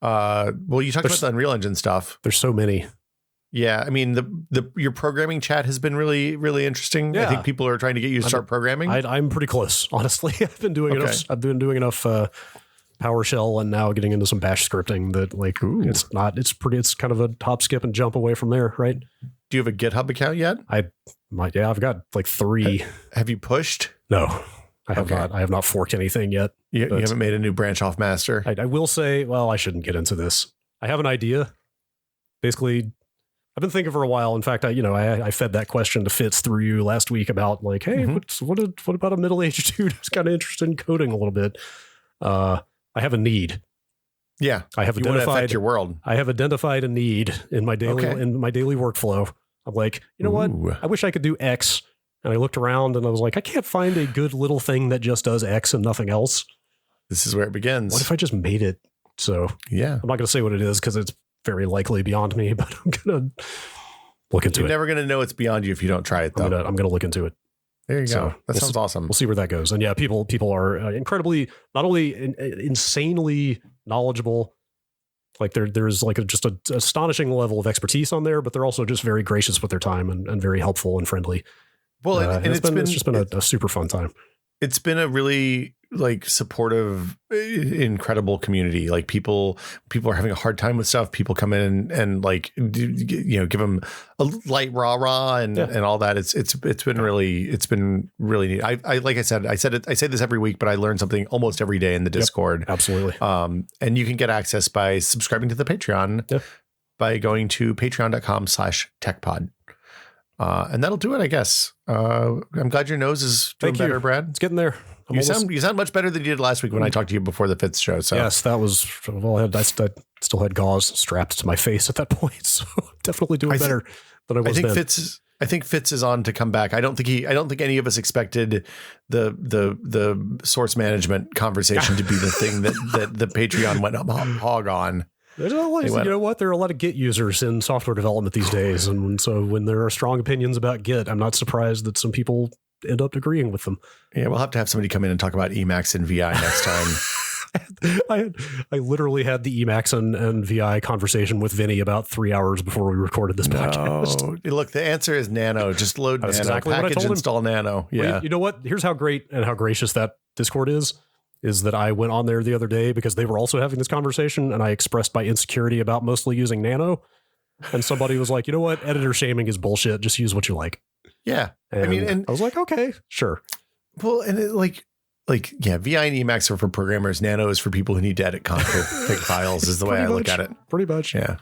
Speaker 1: Well, you talked about the Unreal Engine stuff.
Speaker 2: There's so many.
Speaker 1: Yeah, I mean your programming chat has been really, really interesting. Yeah. I think people are trying to get you to start programming.
Speaker 2: I'm pretty close, honestly. I've been doing enough. I've been doing enough PowerShell and now getting into some Bash scripting that it's kind of a hop, skip, and jump away from there, right?
Speaker 1: Do you have a GitHub account yet?
Speaker 2: I've got like 3.
Speaker 1: Have you pushed?
Speaker 2: No, I have not. I have not forked anything yet.
Speaker 1: You haven't made a new branch off master?
Speaker 2: I will say, well, I shouldn't get into this. I have an idea. Basically, I've been thinking for a while. In fact, I fed that question to Fitz through you last week about like, hey, what about a middle-aged dude who's kind of interested in coding a little bit? I have a need.
Speaker 1: Yeah,
Speaker 2: I have identified
Speaker 1: your world.
Speaker 2: I have identified a need in my daily workflow. I'm like, you know what? I wish I could do X. And I looked around and I was like, I can't find a good little thing that just does X and nothing else.
Speaker 1: This is where it begins.
Speaker 2: What if I just made it? So
Speaker 1: yeah,
Speaker 2: I'm not going to say what it is because it's very likely beyond me, but I'm going to look into it.
Speaker 1: You're never going to know it's beyond you if you don't try it, though.
Speaker 2: I'm going to look into it.
Speaker 1: There you go. That sounds awesome.
Speaker 2: We'll see where that goes. And yeah, people are incredibly, not only insanely knowledgeable, like there's like just an astonishing level of expertise on there, but they're also just very gracious with their time and very helpful and friendly.
Speaker 1: Well,
Speaker 2: it's just been a super fun time.
Speaker 1: It's been a really like supportive, incredible community. Like people are having a hard time with stuff. People come in and like, give them a light rah and all that. It's been really neat. I like I say this every week, but I learn something almost every day in the Discord.
Speaker 2: Absolutely.
Speaker 1: And you can get access by subscribing to the Patreon by going to patreon.com/techpod. And that'll do it, I guess. I'm glad your nose is doing better, Brad.
Speaker 2: It's getting there.
Speaker 1: You sound much better than you did last week when I talked to you before the Fitz show. So
Speaker 2: yes, that was well. I still had gauze strapped to my face at that point, so I'm definitely doing better. than I was then.
Speaker 1: I think Fitz is on to come back. I don't think any of us expected the source management conversation to be the thing that the Patreon went hog on.
Speaker 2: There's always, you know what? There are a lot of Git users in software development these days. And so when there are strong opinions about Git, I'm not surprised that some people end up agreeing with them.
Speaker 1: Yeah, we'll have to have somebody come in and talk about Emacs and VI next time.
Speaker 2: I literally had the Emacs and VI conversation with Vinny about 3 hours before we recorded this podcast.
Speaker 1: Look, the answer is Nano. Just load Nano.
Speaker 2: Exactly
Speaker 1: package install Nano. Yeah.
Speaker 2: Well, you know what? Here's how great and how gracious that Discord is that I went on there the other day because they were also having this conversation and I expressed my insecurity about mostly using Nano. And somebody was like, you know what? Editor shaming is bullshit. Just use what you like.
Speaker 1: Yeah.
Speaker 2: And I was like, okay, sure.
Speaker 1: Well, and yeah, VI and Emacs are for programmers. Nano is for people who need to edit config files is the way I look at it.
Speaker 2: Pretty much.
Speaker 1: Yeah.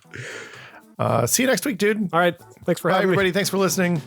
Speaker 1: See you next week, dude.
Speaker 2: All right. Thanks for having me.
Speaker 1: Everybody. Thanks for listening.